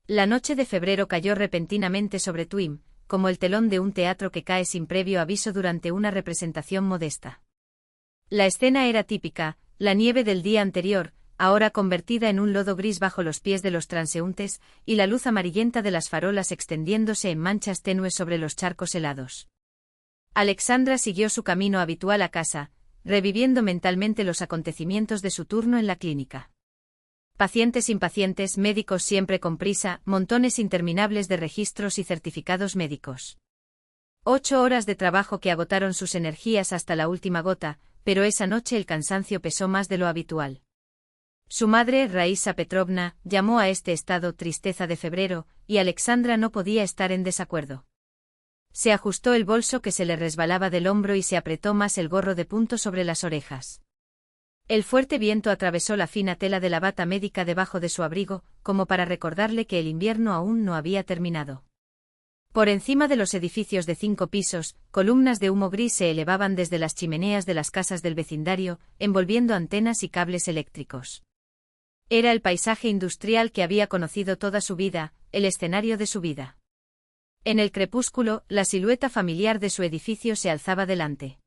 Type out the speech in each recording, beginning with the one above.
La noche de febrero cayó repentinamente sobre Twim, como el telón de un teatro que cae sin previo aviso durante una representación modesta. La escena era típica, la nieve del día anterior, ahora convertida en un lodo gris bajo los pies de los transeúntes, y la luz amarillenta de las farolas extendiéndose en manchas tenues sobre los charcos helados. Alexandra siguió su camino habitual a casa, reviviendo mentalmente los acontecimientos de su turno en la clínica. Pacientes impacientes, médicos siempre con prisa, montones interminables de registros y certificados médicos. 8 horas de trabajo que agotaron sus energías hasta la última gota, pero esa noche el cansancio pesó más de lo habitual. Su madre, Raisa Petrovna, llamó a este estado tristeza de febrero, y Alexandra no podía estar en desacuerdo. Se ajustó el bolso que se le resbalaba del hombro y se apretó más el gorro de punto sobre las orejas. El fuerte viento atravesó la fina tela de la bata médica debajo de su abrigo, como para recordarle que el invierno aún no había terminado. Por encima de los edificios de 5 pisos, columnas de humo gris se elevaban desde las chimeneas de las casas del vecindario, envolviendo antenas y cables eléctricos. Era el paisaje industrial que había conocido toda su vida, el escenario de su vida. En el crepúsculo, la silueta familiar de su edificio se alzaba delante.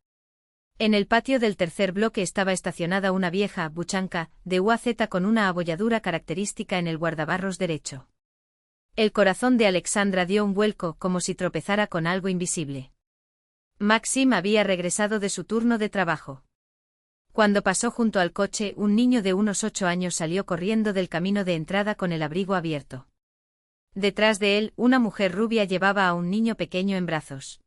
En el patio del tercer bloque estaba estacionada una vieja buchanca de UAZ con una abolladura característica en el guardabarros derecho. El corazón de Alexandra dio un vuelco como si tropezara con algo invisible. Maxim había regresado de su turno de trabajo. Cuando pasó junto al coche, un niño de unos 8 años salió corriendo del camino de entrada con el abrigo abierto. Detrás de él, una mujer rubia llevaba a un niño pequeño en brazos.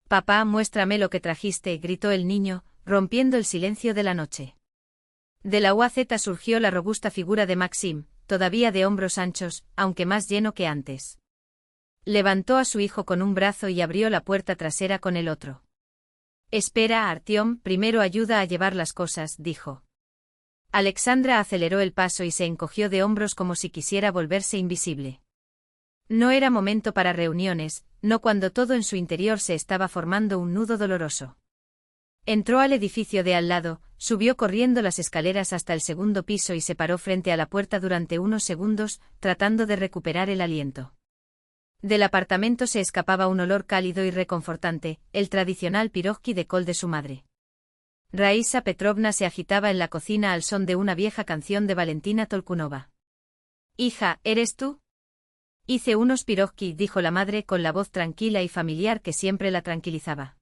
«Papá, muéstrame lo que trajiste», gritó el niño, rompiendo el silencio de la noche. De la UAZ surgió la robusta figura de Maxim, todavía de hombros anchos, aunque más lleno que antes. Levantó a su hijo con un brazo y abrió la puerta trasera con el otro. «Espera, Artyom, primero ayuda a llevar las cosas», dijo. Alexandra aceleró el paso y se encogió de hombros como si quisiera volverse invisible. No era momento para reuniones, no cuando todo en su interior se estaba formando un nudo doloroso. Entró al edificio de al lado, subió corriendo las escaleras hasta el segundo piso y se paró frente a la puerta durante unos segundos, tratando de recuperar el aliento. Del apartamento se escapaba un olor cálido y reconfortante, el tradicional pirogi de col de su madre. Raisa Petrovna se agitaba en la cocina al son de una vieja canción de Valentina Tolkunova. «Hija, ¿eres tú?» «Hice unos pirojki», dijo la madre con la voz tranquila y familiar que siempre la tranquilizaba.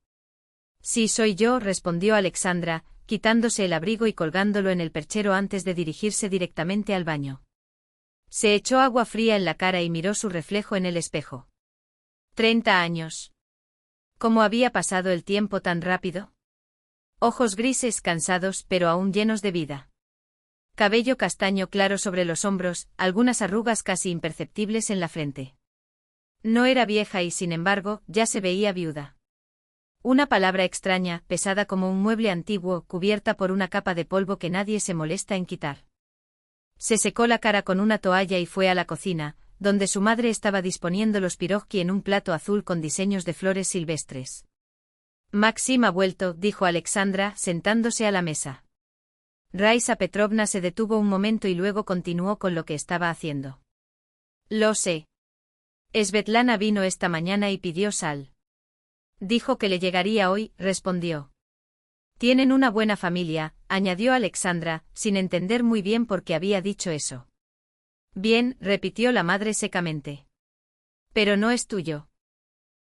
«Sí, soy yo», respondió Alexandra, quitándose el abrigo y colgándolo en el perchero antes de dirigirse directamente al baño. Se echó agua fría en la cara y miró su reflejo en el espejo. 30 años. ¿Cómo había pasado el tiempo tan rápido? Ojos grises, cansados, pero aún llenos de vida. Cabello castaño claro sobre los hombros, algunas arrugas casi imperceptibles en la frente. No era vieja y, sin embargo, ya se veía viuda. Una palabra extraña, pesada como un mueble antiguo, cubierta por una capa de polvo que nadie se molesta en quitar. Se secó la cara con una toalla y fue a la cocina, donde su madre estaba disponiendo los pirojki en un plato azul con diseños de flores silvestres. «Maxim ha vuelto», dijo Alexandra, sentándose a la mesa. Raisa Petrovna se detuvo un momento y luego continuó con lo que estaba haciendo. «Lo sé. Svetlana vino esta mañana y pidió sal. Dijo que le llegaría hoy», respondió. «Tienen una buena familia», añadió Alexandra, sin entender muy bien por qué había dicho eso. «Bien», repitió la madre secamente. «Pero no es tuyo».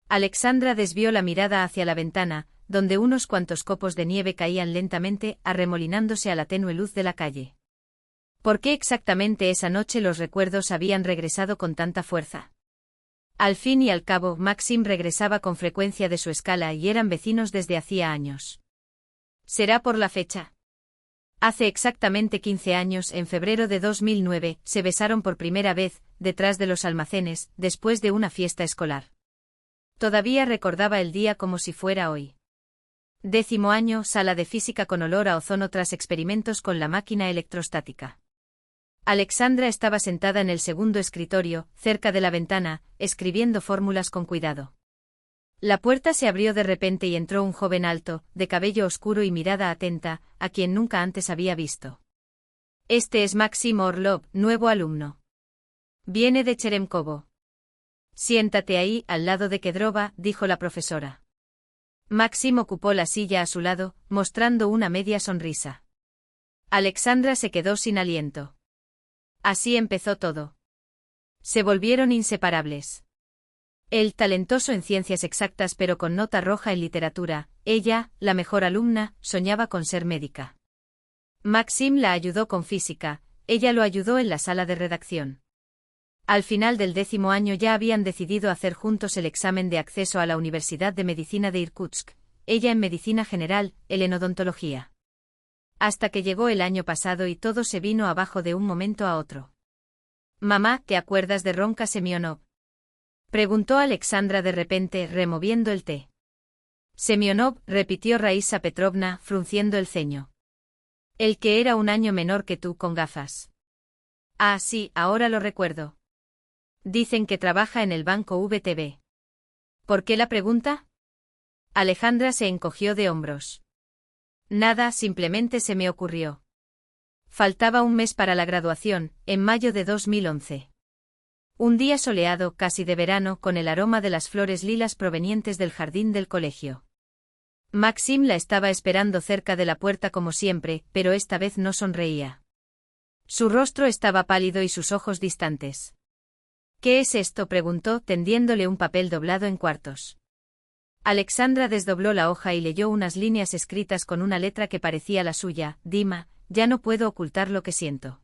Alexandra desvió la mirada hacia la ventana, donde unos cuantos copos de nieve caían lentamente, arremolinándose a la tenue luz de la calle. ¿Por qué exactamente esa noche los recuerdos habían regresado con tanta fuerza? Al fin y al cabo, Maxim regresaba con frecuencia de su escala y eran vecinos desde hacía años. ¿Será por la fecha? Hace exactamente 15 años, en febrero de 2009, se besaron por primera vez, detrás de los almacenes, después de una fiesta escolar. Todavía recordaba el día como si fuera hoy. 10º año, sala de física con olor a ozono tras experimentos con la máquina electrostática. Alexandra estaba sentada en el segundo escritorio, cerca de la ventana, escribiendo fórmulas con cuidado. La puerta se abrió de repente y entró un joven alto, de cabello oscuro y mirada atenta, a quien nunca antes había visto. «Este es Maxim Orlov, nuevo alumno». Viene de Cheremkovo. Siéntate ahí, al lado de Kedrova, dijo la profesora. Maxim ocupó la silla a su lado, mostrando una media sonrisa. Alexandra se quedó sin aliento. Así empezó todo. Se volvieron inseparables. Él talentoso en ciencias exactas pero con nota roja en literatura, ella, la mejor alumna, soñaba con ser médica. Maxim la ayudó con física, ella lo ayudó en la sala de redacción. Al final del 10º año ya habían decidido hacer juntos el examen de acceso a la Universidad de Medicina de Irkutsk, ella en medicina general, él en odontología. Hasta que llegó el año pasado y todo se vino abajo de un momento a otro. «Mamá, ¿te acuerdas de Ronka Semionov?», preguntó Alexandra de repente, removiendo el té. Semionov, repitió Raisa Petrovna, frunciendo el ceño. El que era un año menor que tú con gafas. Ah, sí, ahora lo recuerdo. Dicen que trabaja en el banco VTB. ¿Por qué la pregunta? Alejandra se encogió de hombros. Nada, simplemente se me ocurrió. Faltaba un mes para la graduación, en mayo de 2011. Un día soleado, casi de verano, con el aroma de las flores lilas provenientes del jardín del colegio. Maxim la estaba esperando cerca de la puerta como siempre, pero esta vez no sonreía. Su rostro estaba pálido y sus ojos distantes. ¿Qué es esto?, preguntó, tendiéndole un papel doblado en cuartos. Alexandra desdobló la hoja y leyó unas líneas escritas con una letra que parecía la suya. Dima, ya no puedo ocultar lo que siento.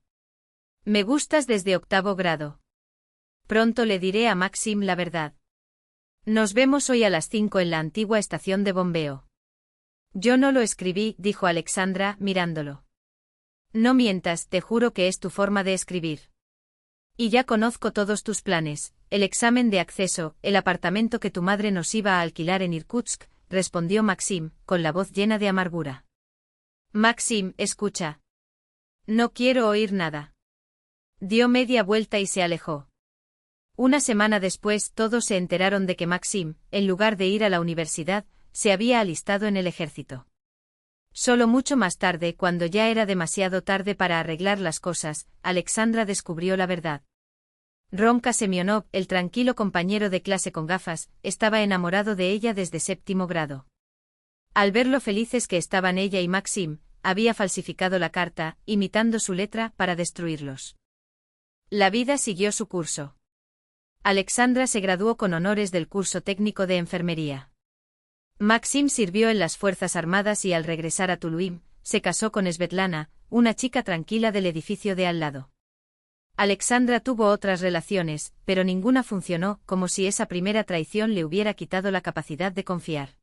Me gustas desde 8º grado. Pronto le diré a Maxim la verdad. Nos vemos hoy a las 5 en la antigua estación de bombeo. Yo no lo escribí, dijo Alexandra, mirándolo. No mientas, te juro que es tu forma de escribir. Y ya conozco todos tus planes, el examen de acceso, el apartamento que tu madre nos iba a alquilar en Irkutsk, respondió Maxim, con la voz llena de amargura. Maxim, escucha. No quiero oír nada. Dio media vuelta y se alejó. Una semana después todos se enteraron de que Maxim, en lugar de ir a la universidad, se había alistado en el ejército. Solo mucho más tarde, cuando ya era demasiado tarde para arreglar las cosas, Alexandra descubrió la verdad. Ronka Semionov, el tranquilo compañero de clase con gafas, estaba enamorado de ella desde 7º grado. Al ver lo felices que estaban ella y Maxim, había falsificado la carta, imitando su letra, para destruirlos. La vida siguió su curso. Alexandra se graduó con honores del curso técnico de enfermería. Maxim sirvió en las Fuerzas Armadas y al regresar a Tuluim, se casó con Svetlana, una chica tranquila del edificio de al lado. Alexandra tuvo otras relaciones, pero ninguna funcionó, como si esa primera traición le hubiera quitado la capacidad de confiar.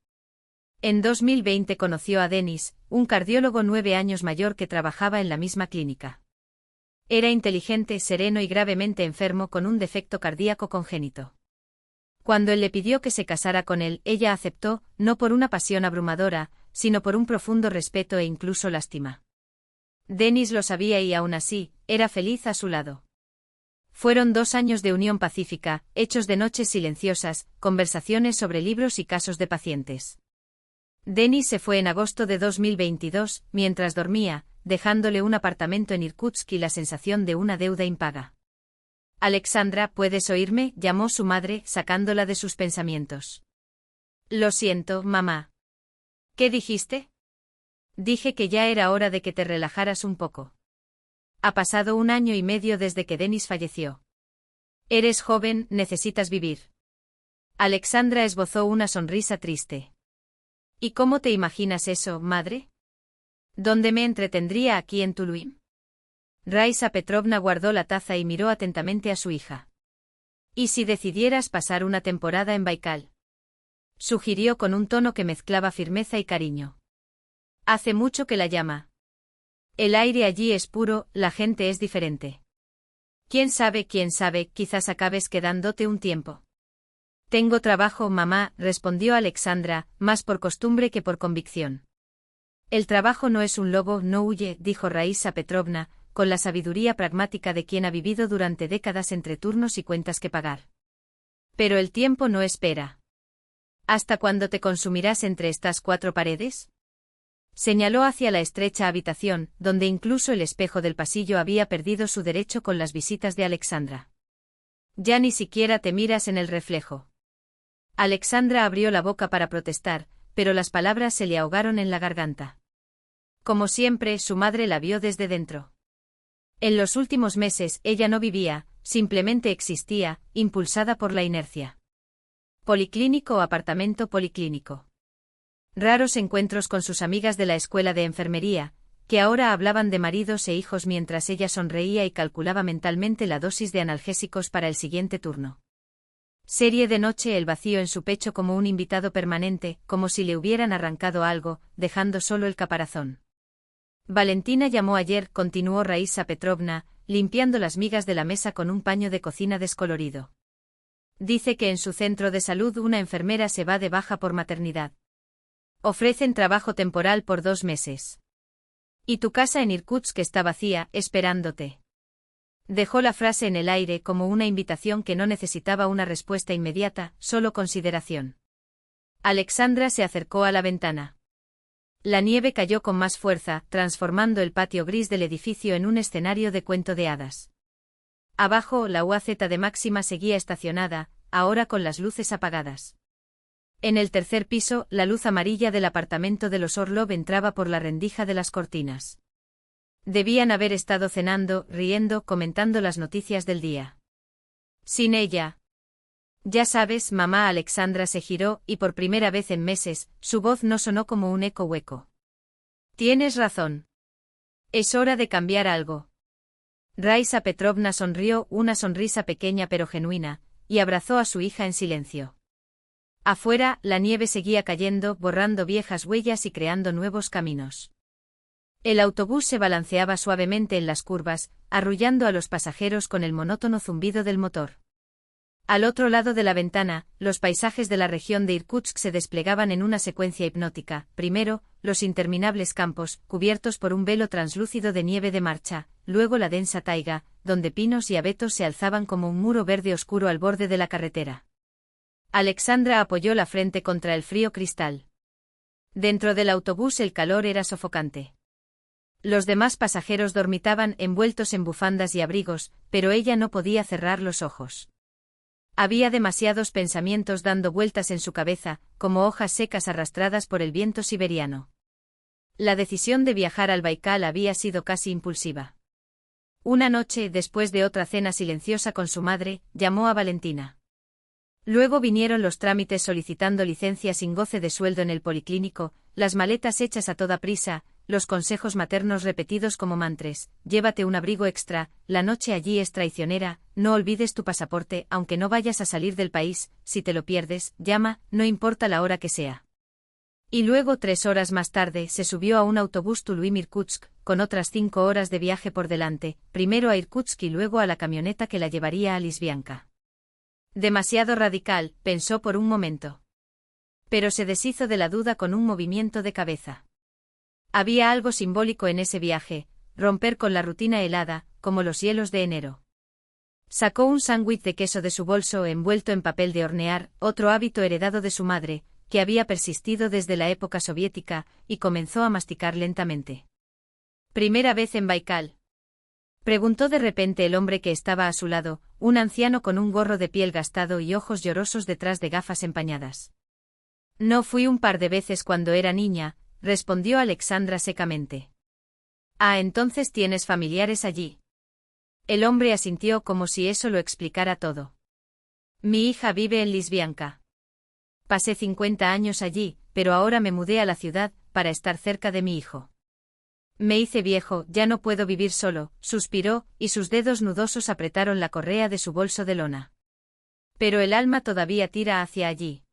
En 2020 conoció a Denis, un cardiólogo 9 años mayor que trabajaba en la misma clínica. Era inteligente, sereno y gravemente enfermo con un defecto cardíaco congénito. Cuando él le pidió que se casara con él, ella aceptó, no por una pasión abrumadora, sino por un profundo respeto e incluso lástima. Denis lo sabía y aún así, era feliz a su lado. Fueron 2 años de unión pacífica, hechos de noches silenciosas, conversaciones sobre libros y casos de pacientes. Denis se fue en agosto de 2022, mientras dormía, dejándole un apartamento en Irkutsk y la sensación de una deuda impaga. Alexandra, ¿puedes oírme?, llamó su madre, sacándola de sus pensamientos. Lo siento, mamá. ¿Qué dijiste? Dije que ya era hora de que te relajaras un poco. Ha pasado 1 año y medio desde que Denis falleció. Eres joven, necesitas vivir. Alexandra esbozó una sonrisa triste. ¿Y cómo te imaginas eso, madre? ¿Dónde me entretendría aquí en Tuluim? Raisa Petrovna guardó la taza y miró atentamente a su hija. ¿Y si decidieras pasar una temporada en Baikal? Sugirió con un tono que mezclaba firmeza y cariño. Hace mucho que la llama. El aire allí es puro, la gente es diferente. Quién sabe, quizás acabes quedándote un tiempo. Tengo trabajo, mamá, respondió Alexandra, más por costumbre que por convicción. El trabajo no es un lobo, no huye, dijo Raisa Petrovna, con la sabiduría pragmática de quien ha vivido durante décadas entre turnos y cuentas que pagar. Pero el tiempo no espera. ¿Hasta cuándo te consumirás entre estas 4 paredes? Señaló hacia la estrecha habitación, donde incluso el espejo del pasillo había perdido su derecho con las visitas de Alexandra. Ya ni siquiera te miras en el reflejo. Alexandra abrió la boca para protestar, pero las palabras se le ahogaron en la garganta. Como siempre, su madre la vio desde dentro. En los últimos meses, ella no vivía, simplemente existía, impulsada por la inercia. Policlínico o apartamento policlínico. Raros encuentros con sus amigas de la escuela de enfermería, que ahora hablaban de maridos e hijos mientras ella sonreía y calculaba mentalmente la dosis de analgésicos para el siguiente turno. Serie de noche el vacío en su pecho como un invitado permanente, como si le hubieran arrancado algo, dejando solo el caparazón. Valentina llamó ayer, continuó Raísa Petrovna, limpiando las migas de la mesa con un paño de cocina descolorido. Dice que en su centro de salud una enfermera se va de baja por maternidad. Ofrecen trabajo temporal por 2 meses. Y tu casa en Irkutsk está vacía, esperándote. Dejó la frase en el aire como una invitación que no necesitaba una respuesta inmediata, solo consideración. Alexandra se acercó a la ventana. La nieve cayó con más fuerza, transformando el patio gris del edificio en un escenario de cuento de hadas. Abajo, la UAZ de Máxima seguía estacionada, ahora con las luces apagadas. En el tercer piso, la luz amarilla del apartamento de los Orlov entraba por la rendija de las cortinas. Debían haber estado cenando, riendo, comentando las noticias del día. Sin ella. Ya sabes, mamá. Alexandra se giró, y por primera vez en meses, su voz no sonó como un eco hueco. Tienes razón. Es hora de cambiar algo. Raísa Petrovna sonrió, una sonrisa pequeña pero genuina, y abrazó a su hija en silencio. Afuera, la nieve seguía cayendo, borrando viejas huellas y creando nuevos caminos. El autobús se balanceaba suavemente en las curvas, arrullando a los pasajeros con el monótono zumbido del motor. Al otro lado de la ventana, los paisajes de la región de Irkutsk se desplegaban en una secuencia hipnótica. Primero, los interminables campos, cubiertos por un velo translúcido de nieve de marcha, luego la densa taiga, donde pinos y abetos se alzaban como un muro verde oscuro al borde de la carretera. Alexandra apoyó la frente contra el frío cristal. Dentro del autobús el calor era sofocante. Los demás pasajeros dormitaban envueltos en bufandas y abrigos, pero ella no podía cerrar los ojos. Había demasiados pensamientos dando vueltas en su cabeza, como hojas secas arrastradas por el viento siberiano. La decisión de viajar al Baikal había sido casi impulsiva. Una noche, después de otra cena silenciosa con su madre, llamó a Valentina. Luego vinieron los trámites solicitando licencia sin goce de sueldo en el policlínico, las maletas hechas a toda prisa, los consejos maternos repetidos como mantras: llévate un abrigo extra, la noche allí es traicionera, no olvides tu pasaporte, aunque no vayas a salir del país, si te lo pierdes, llama, no importa la hora que sea. Y luego 3 horas más tarde se subió a un autobús Tuluim-Irkutsk, con otras 5 horas de viaje por delante, primero a Irkutsk y luego a la camioneta que la llevaría a Lisbianka. Demasiado radical, pensó por un momento. Pero se deshizo de la duda con un movimiento de cabeza. Había algo simbólico en ese viaje, romper con la rutina helada, como los hielos de enero. Sacó un sándwich de queso de su bolso envuelto en papel de hornear, otro hábito heredado de su madre, que había persistido desde la época soviética, y comenzó a masticar lentamente. ¿Primera vez en Baikal?, preguntó de repente el hombre que estaba a su lado, un anciano con un gorro de piel gastado y ojos llorosos detrás de gafas empañadas. No fui un par de veces cuando era niña, respondió Alexandra secamente. Ah, entonces tienes familiares allí. El hombre asintió como si eso lo explicara todo. Mi hija vive en Lisbianka. Pasé 50 años allí, pero ahora me mudé a la ciudad, para estar cerca de mi hijo. Me hice viejo, ya no puedo vivir solo, suspiró, y sus dedos nudosos apretaron la correa de su bolso de lona. Pero el alma todavía tira hacia allí.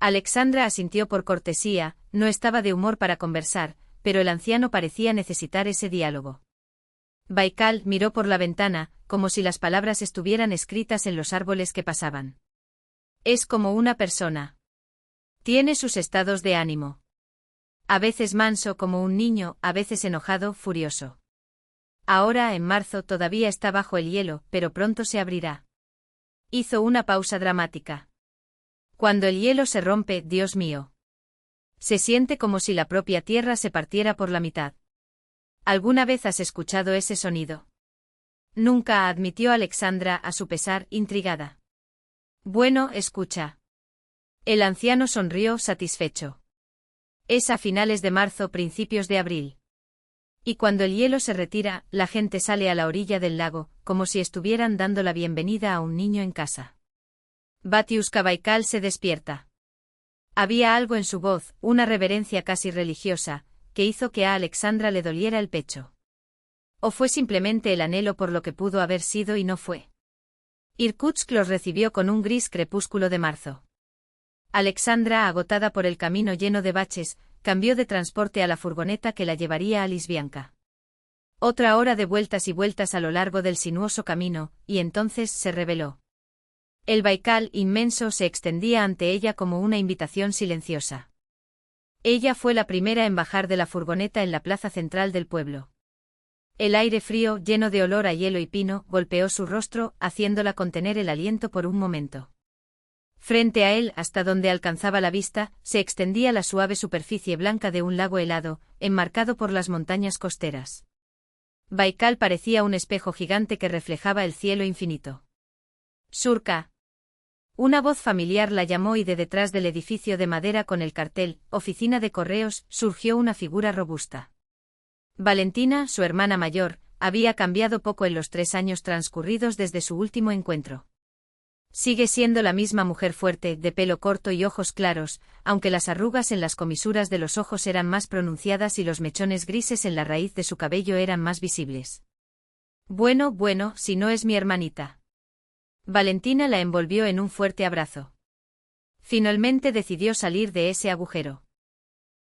Alexandra asintió por cortesía, no estaba de humor para conversar, pero el anciano parecía necesitar ese diálogo. Baikal miró por la ventana, como si las palabras estuvieran escritas en los árboles que pasaban. Es como una persona. Tiene sus estados de ánimo. A veces manso como un niño, a veces enojado, furioso. Ahora, en marzo, todavía está bajo el hielo, pero pronto se abrirá. Hizo una pausa dramática. Cuando el hielo se rompe, Dios mío. Se siente como si la propia tierra se partiera por la mitad. ¿Alguna vez has escuchado ese sonido? Nunca, admitió Alexandra a su pesar, intrigada. Bueno, escucha. El anciano sonrió satisfecho. Es a finales de marzo, principios de abril. Y cuando el hielo se retira, la gente sale a la orilla del lago, como si estuvieran dando la bienvenida a un niño en casa. Batiushka Baikal se despierta. Había algo en su voz, una reverencia casi religiosa, que hizo que a Alexandra le doliera el pecho. ¿O fue simplemente el anhelo por lo que pudo haber sido y no fue? Irkutsk los recibió con un gris crepúsculo de marzo. Alexandra, agotada por el camino lleno de baches, cambió de transporte a la furgoneta que la llevaría a Lisbianka. Otra hora de vueltas y vueltas a lo largo del sinuoso camino, y entonces se reveló. El Baikal inmenso se extendía ante ella como una invitación silenciosa. Ella fue la primera en bajar de la furgoneta en la plaza central del pueblo. El aire frío, lleno de olor a hielo y pino, golpeó su rostro, haciéndola contener el aliento por un momento. Frente a él, hasta donde alcanzaba la vista, se extendía la suave superficie blanca de un lago helado, enmarcado por las montañas costeras. Baikal parecía un espejo gigante que reflejaba el cielo infinito. Surka. Una voz familiar la llamó y de detrás del edificio de madera con el cartel, Oficina de Correos, surgió una figura robusta. Valentina, su hermana mayor, había cambiado poco en los 3 años transcurridos desde su último encuentro. Sigue siendo la misma mujer fuerte, de pelo corto y ojos claros, aunque las arrugas en las comisuras de los ojos eran más pronunciadas y los mechones grises en la raíz de su cabello eran más visibles. Bueno, si no es mi hermanita. Valentina la envolvió en un fuerte abrazo. Finalmente decidió salir de ese agujero.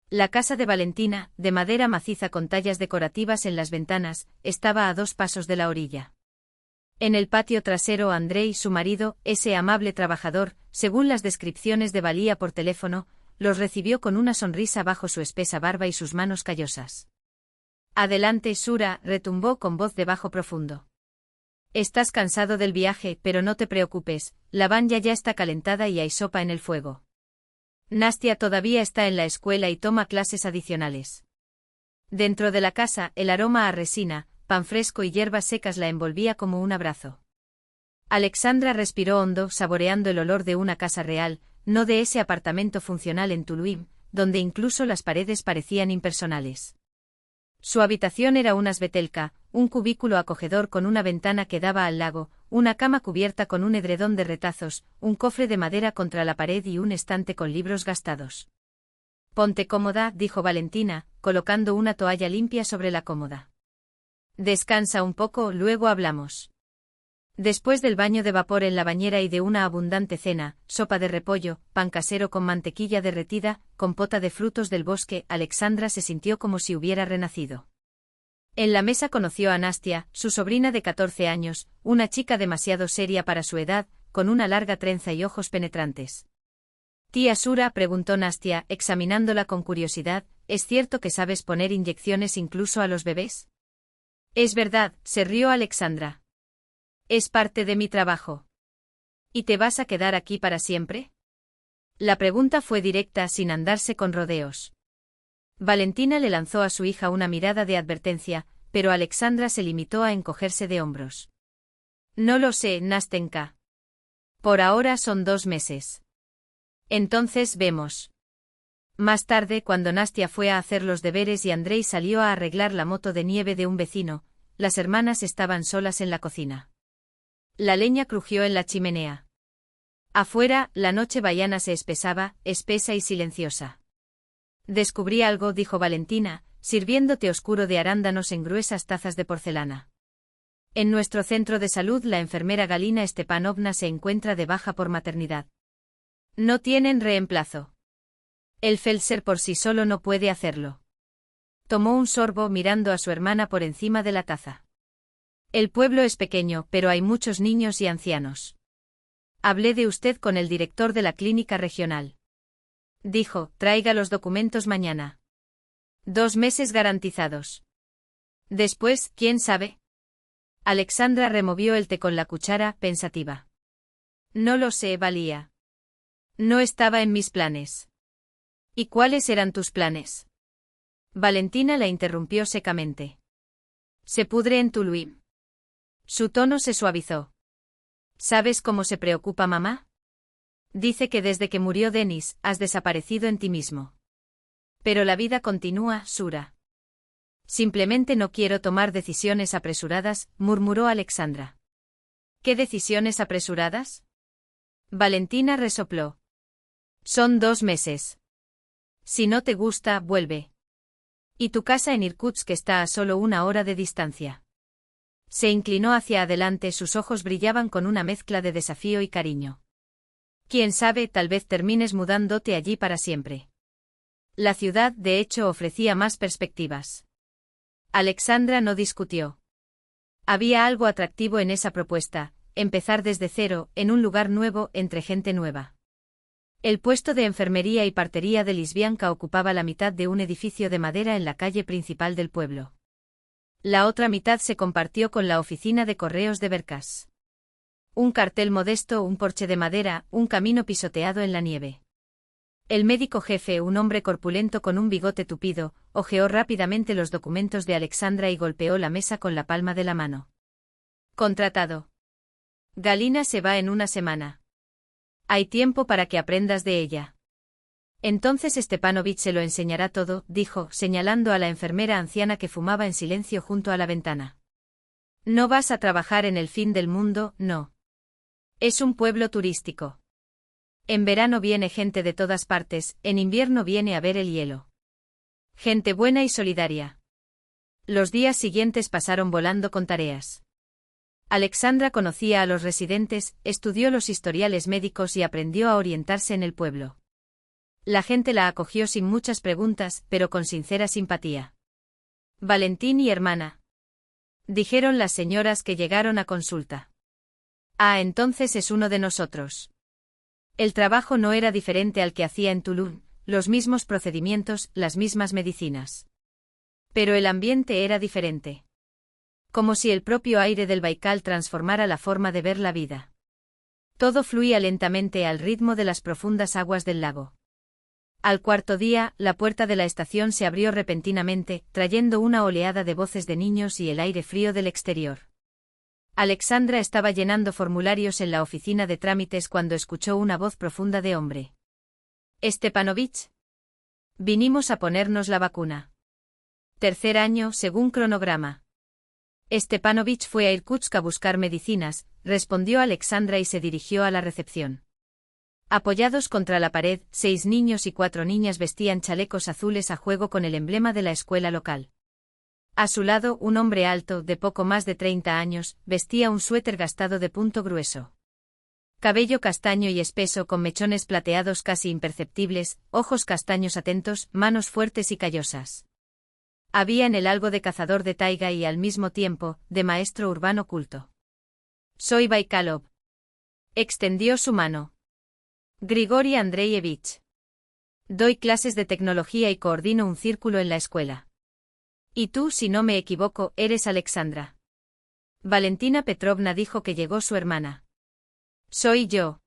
La casa de Valentina, de madera maciza con tallas decorativas en las ventanas, estaba a 2 pasos de la orilla. En el patio trasero Andrei, su marido, ese amable trabajador, según las descripciones de Valía por teléfono, los recibió con una sonrisa bajo su espesa barba y sus manos callosas. Adelante, Sura, retumbó con voz de bajo profundo. Estás cansado del viaje, pero no te preocupes, la banya ya está calentada y hay sopa en el fuego. Nastia todavía está en la escuela y toma clases adicionales. Dentro de la casa, el aroma a resina, pan fresco y hierbas secas la envolvía como un abrazo. Alexandra respiró hondo, saboreando el olor de una casa real, no de ese apartamento funcional en Tuluim, donde incluso las paredes parecían impersonales. Su habitación era una svetelka, un cubículo acogedor con una ventana que daba al lago, una cama cubierta con un edredón de retazos, un cofre de madera contra la pared y un estante con libros gastados. Ponte cómoda, dijo Valentina, colocando una toalla limpia sobre la cómoda. Descansa un poco, luego hablamos. Después del baño de vapor en la bañera y de una abundante cena, sopa de repollo, pan casero con mantequilla derretida, compota de frutos del bosque, Alexandra se sintió como si hubiera renacido. En la mesa conoció a Nastia, su sobrina de 14 años, una chica demasiado seria para su edad, con una larga trenza y ojos penetrantes. Tía Sura, preguntó Nastia, examinándola con curiosidad, ¿es cierto que sabes poner inyecciones incluso a los bebés? Es verdad, se rió Alexandra. Es parte de mi trabajo. ¿Y te vas a quedar aquí para siempre? La pregunta fue directa sin andarse con rodeos. Valentina le lanzó a su hija una mirada de advertencia, pero Alexandra se limitó a encogerse de hombros. No lo sé, Nastenka. Por ahora son 2 meses. Entonces vemos. Más tarde, cuando Nastia fue a hacer los deberes y Andrei salió a arreglar la moto de nieve de un vecino, las hermanas estaban solas en la cocina. La leña crujió en la chimenea. Afuera, la noche baiana se espesaba, espesa y silenciosa. Descubrí algo, dijo Valentina, sirviendo té oscuro de arándanos en gruesas tazas de porcelana. En nuestro centro de salud la enfermera Galina Stepanovna se encuentra de baja por maternidad. No tienen reemplazo. El Felser por sí solo no puede hacerlo. Tomó un sorbo mirando a su hermana por encima de la taza. El pueblo es pequeño, pero hay muchos niños y ancianos. Hablé de usted con el director de la clínica regional. Dijo, traiga los documentos mañana. 2 meses garantizados. Después, ¿quién sabe? Alexandra removió el té con la cuchara, pensativa. No lo sé, Valía. No estaba en mis planes. ¿Y cuáles eran tus planes? Valentina la interrumpió secamente. Se pudre en Tuluim. Su tono se suavizó. ¿Sabes cómo se preocupa mamá? Dice que desde que murió Denis, has desaparecido en ti mismo. Pero la vida continúa, Sura. Simplemente no quiero tomar decisiones apresuradas, murmuró Alexandra. ¿Qué decisiones apresuradas? Valentina resopló. Son 2 meses. Si no te gusta, vuelve. Y tu casa en Irkutsk está a solo 1 hora de distancia. Se inclinó hacia adelante, sus ojos brillaban con una mezcla de desafío y cariño. Quién sabe, tal vez termines mudándote allí para siempre. La ciudad, de hecho, ofrecía más perspectivas. Alexandra no discutió. Había algo atractivo en esa propuesta, empezar desde cero, en un lugar nuevo, entre gente nueva. El puesto de enfermería y partería de Lisbianka ocupaba la mitad de un edificio de madera en la calle principal del pueblo. La otra mitad se compartió con la oficina de correos de Berkas. Un cartel modesto, un porche de madera, un camino pisoteado en la nieve. El médico jefe, un hombre corpulento con un bigote tupido, hojeó rápidamente los documentos de Alexandra y golpeó la mesa con la palma de la mano. Contratado. Galina se va en 1 semana. Hay tiempo para que aprendas de ella. Entonces Stepanovich se lo enseñará todo, dijo, señalando a la enfermera anciana que fumaba en silencio junto a la ventana. No vas a trabajar en el fin del mundo, no. Es un pueblo turístico. En verano viene gente de todas partes, en invierno viene a ver el hielo. Gente buena y solidaria. Los días siguientes pasaron volando con tareas. Alexandra conocía a los residentes, estudió los historiales médicos y aprendió a orientarse en el pueblo. La gente la acogió sin muchas preguntas, pero con sincera simpatía. Valentín y hermana. Dijeron las señoras que llegaron a consulta. Ah, entonces es uno de nosotros. El trabajo no era diferente al que hacía en Tulún, los mismos procedimientos, las mismas medicinas. Pero el ambiente era diferente. Como si el propio aire del Baikal transformara la forma de ver la vida. Todo fluía lentamente al ritmo de las profundas aguas del lago. Al 4.º día, la puerta de la estación se abrió repentinamente, trayendo una oleada de voces de niños y el aire frío del exterior. Alexandra estaba llenando formularios en la oficina de trámites cuando escuchó una voz profunda de hombre. Stepanovich. Vinimos a ponernos la vacuna. 3er año, según cronograma. Stepanovich fue a Irkutsk a buscar medicinas, respondió Alexandra y se dirigió a la recepción. Apoyados contra la pared, 6 niños y 4 niñas vestían chalecos azules a juego con el emblema de la escuela local. A su lado, un hombre alto, de poco más de 30 años, vestía un suéter gastado de punto grueso. Cabello castaño y espeso con mechones plateados casi imperceptibles, ojos castaños atentos, manos fuertes y callosas. Había en él algo de cazador de taiga y al mismo tiempo, de maestro urbano culto. Soy Baikalov. Extendió su mano. Grigori Andreevich. Doy clases de tecnología y coordino un círculo en la escuela. Y tú, si no me equivoco, eres Alexandra. Valentina Petrovna dijo que llegó su hermana. Soy yo.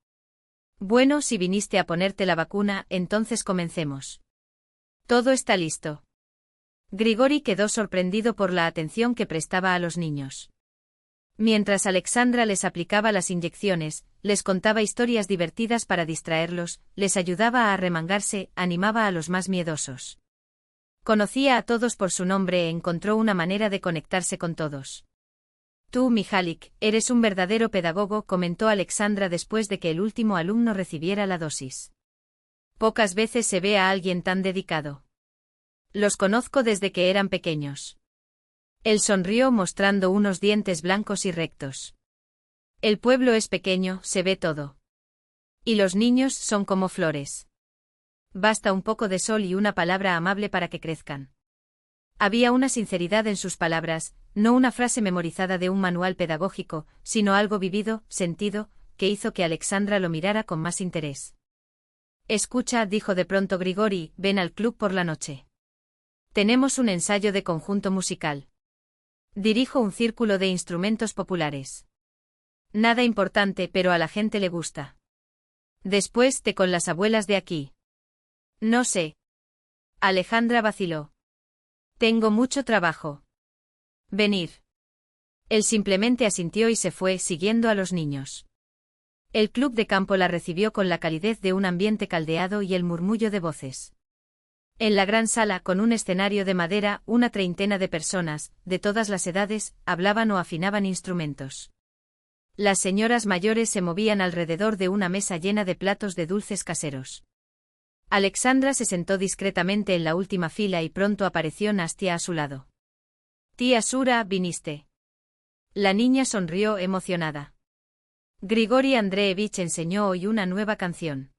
Bueno, si viniste a ponerte la vacuna, entonces comencemos. Todo está listo. Grigori quedó sorprendido por la atención que prestaba a los niños. Mientras Alexandra les aplicaba las inyecciones, les contaba historias divertidas para distraerlos, les ayudaba a arremangarse, animaba a los más miedosos. Conocía a todos por su nombre e encontró una manera de conectarse con todos. Tú, Mijalik, eres un verdadero pedagogo, comentó Alexandra después de que el último alumno recibiera la dosis. Pocas veces se ve a alguien tan dedicado. Los conozco desde que eran pequeños. Él sonrió mostrando unos dientes blancos y rectos. El pueblo es pequeño, se ve todo. Y los niños son como flores. Basta un poco de sol y una palabra amable para que crezcan. Había una sinceridad en sus palabras, no una frase memorizada de un manual pedagógico, sino algo vivido, sentido, que hizo que Alexandra lo mirara con más interés. Escucha, dijo de pronto Grigori, ven al club por la noche. Tenemos un ensayo de conjunto musical. Dirijo un círculo de instrumentos populares. Nada importante, pero a la gente le gusta. Después té con las abuelas de aquí. No sé. Alejandra vaciló. Tengo mucho trabajo. Venir. Él simplemente asintió y se fue, siguiendo a los niños. El club de campo la recibió con la calidez de un ambiente caldeado y el murmullo de voces. En la gran sala, con un escenario de madera, una treintena de personas, de todas las edades, hablaban o afinaban instrumentos. Las señoras mayores se movían alrededor de una mesa llena de platos de dulces caseros. Alexandra se sentó discretamente en la última fila y pronto apareció Nastia a su lado. «Tía Sura, viniste». La niña sonrió emocionada. Grigori Andreevich enseñó hoy una nueva canción.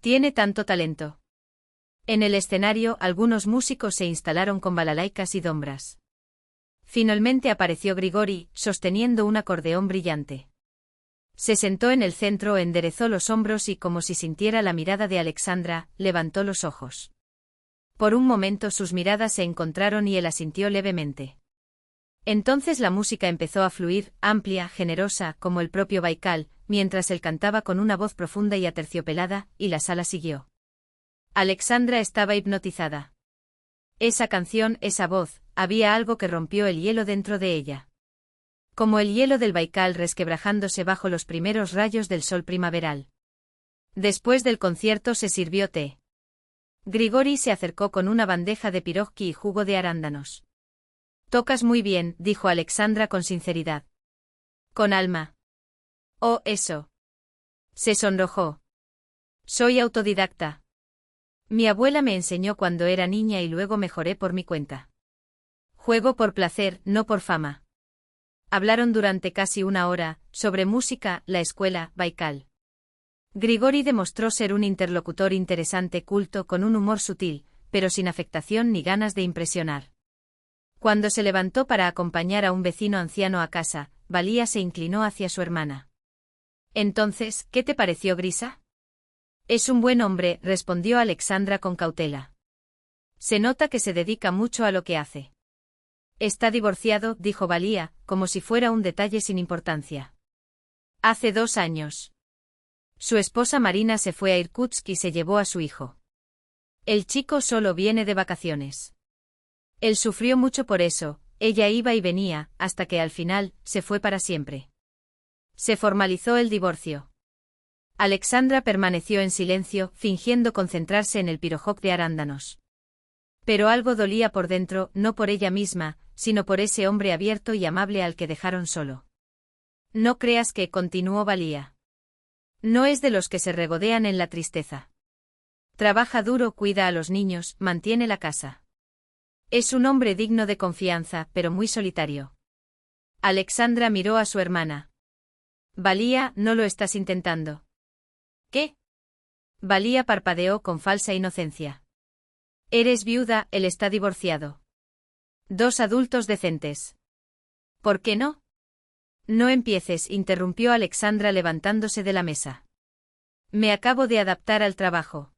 Tiene tanto talento. En el escenario, algunos músicos se instalaron con balalaikas y dombras. Finalmente apareció Grigori, sosteniendo un acordeón brillante. Se sentó en el centro, enderezó los hombros y, como si sintiera la mirada de Alexandra, levantó los ojos. Por un momento sus miradas se encontraron y él asintió levemente. Entonces la música empezó a fluir, amplia, generosa, como el propio Baikal, mientras él cantaba con una voz profunda y aterciopelada, y la sala siguió. Alexandra estaba hipnotizada. Esa canción, esa voz, había algo que rompió el hielo dentro de ella. Como el hielo del Baikal resquebrajándose bajo los primeros rayos del sol primaveral. Después del concierto se sirvió té. Grigori se acercó con una bandeja de pirojki y jugo de arándanos. «Tocas muy bien», dijo Alexandra con sinceridad. «Con alma». «Oh, eso». Se sonrojó. «Soy autodidacta. Mi abuela me enseñó cuando era niña y luego mejoré por mi cuenta. Juego por placer, no por fama». Hablaron durante casi una hora, sobre música, la escuela, Baikal. Grigori demostró ser un interlocutor interesante, culto, con un humor sutil, pero sin afectación ni ganas de impresionar. Cuando se levantó para acompañar a un vecino anciano a casa, Valía se inclinó hacia su hermana. «Entonces, ¿qué te pareció Grisa?» «Es un buen hombre», respondió Alexandra con cautela. «Se nota que se dedica mucho a lo que hace». «Está divorciado», dijo Valía, como si fuera un detalle sin importancia. «Hace 2 años. Su esposa Marina se fue a Irkutsk y se llevó a su hijo. El chico solo viene de vacaciones. Él sufrió mucho por eso, ella iba y venía, hasta que al final, se fue para siempre. Se formalizó el divorcio». Alexandra permaneció en silencio, fingiendo concentrarse en el pirojok de arándanos. Pero algo dolía por dentro, no por ella misma, sino por ese hombre abierto y amable al que dejaron solo. «No creas que», continuó Valía. «No es de los que se regodean en la tristeza. Trabaja duro, cuida a los niños, mantiene la casa. Es un hombre digno de confianza, pero muy solitario». Alexandra miró a su hermana. «Valía, no lo estás intentando». «¿Qué?» Valía parpadeó con falsa inocencia. «Eres viuda, él está divorciado. 2 adultos decentes. ¿Por qué no?» «No empieces», interrumpió Alexandra levantándose de la mesa. «Me acabo de adaptar al trabajo.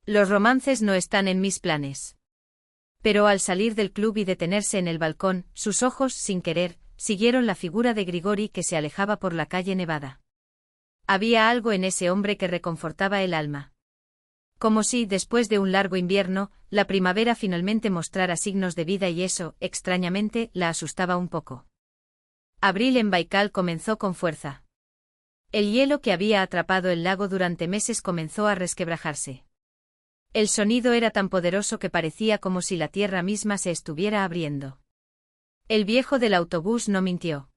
Los romances no están en mis planes». Pero al salir del club y detenerse en el balcón, sus ojos, sin querer, siguieron la figura de Grigori que se alejaba por la calle nevada. Había algo en ese hombre que reconfortaba el alma. Como si, después de un largo invierno, la primavera finalmente mostrara signos de vida y eso, extrañamente, la asustaba un poco. Abril en Baikal comenzó con fuerza. El hielo que había atrapado el lago durante meses comenzó a resquebrajarse. El sonido era tan poderoso que parecía como si la tierra misma se estuviera abriendo. El viejo del autobús no mintió.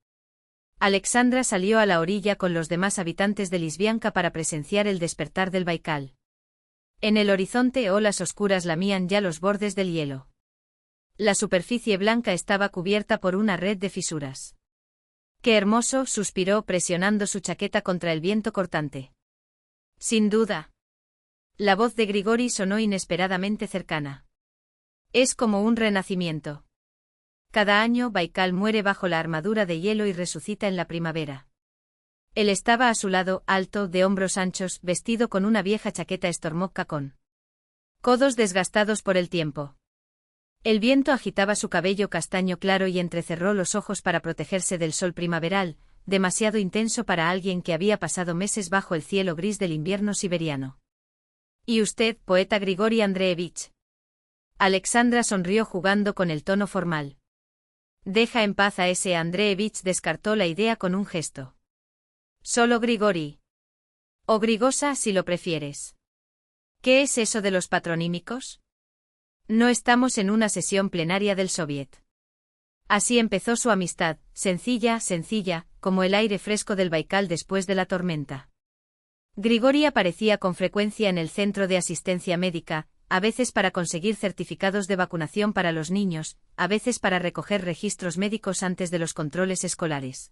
Alexandra salió a la orilla con los demás habitantes de Lisbianka para presenciar el despertar del Baikal. En el horizonte olas oscuras lamían ya los bordes del hielo. La superficie blanca estaba cubierta por una red de fisuras. «Qué hermoso», suspiró presionando su chaqueta contra el viento cortante. «Sin duda». La voz de Grigori sonó inesperadamente cercana. «Es como un renacimiento. Cada año Baikal muere bajo la armadura de hielo y resucita en la primavera». Él estaba a su lado, alto, de hombros anchos, vestido con una vieja chaqueta Stormovka con codos desgastados por el tiempo. El viento agitaba su cabello castaño claro y entrecerró los ojos para protegerse del sol primaveral, demasiado intenso para alguien que había pasado meses bajo el cielo gris del invierno siberiano. «¿Y usted, poeta Grigori Andreevich?» Alexandra sonrió jugando con el tono formal. Deja en paz a ese. Andreevich descartó la idea con un gesto. Solo Grigori. O Grigosa si lo prefieres. ¿Qué es eso de los patronímicos? No estamos en una sesión plenaria del Soviet. Así empezó su amistad, sencilla, como el aire fresco del Baikal después de la tormenta. Grigori aparecía con frecuencia en el centro de asistencia médica, a veces para conseguir certificados de vacunación para los niños, a veces para recoger registros médicos antes de los controles escolares.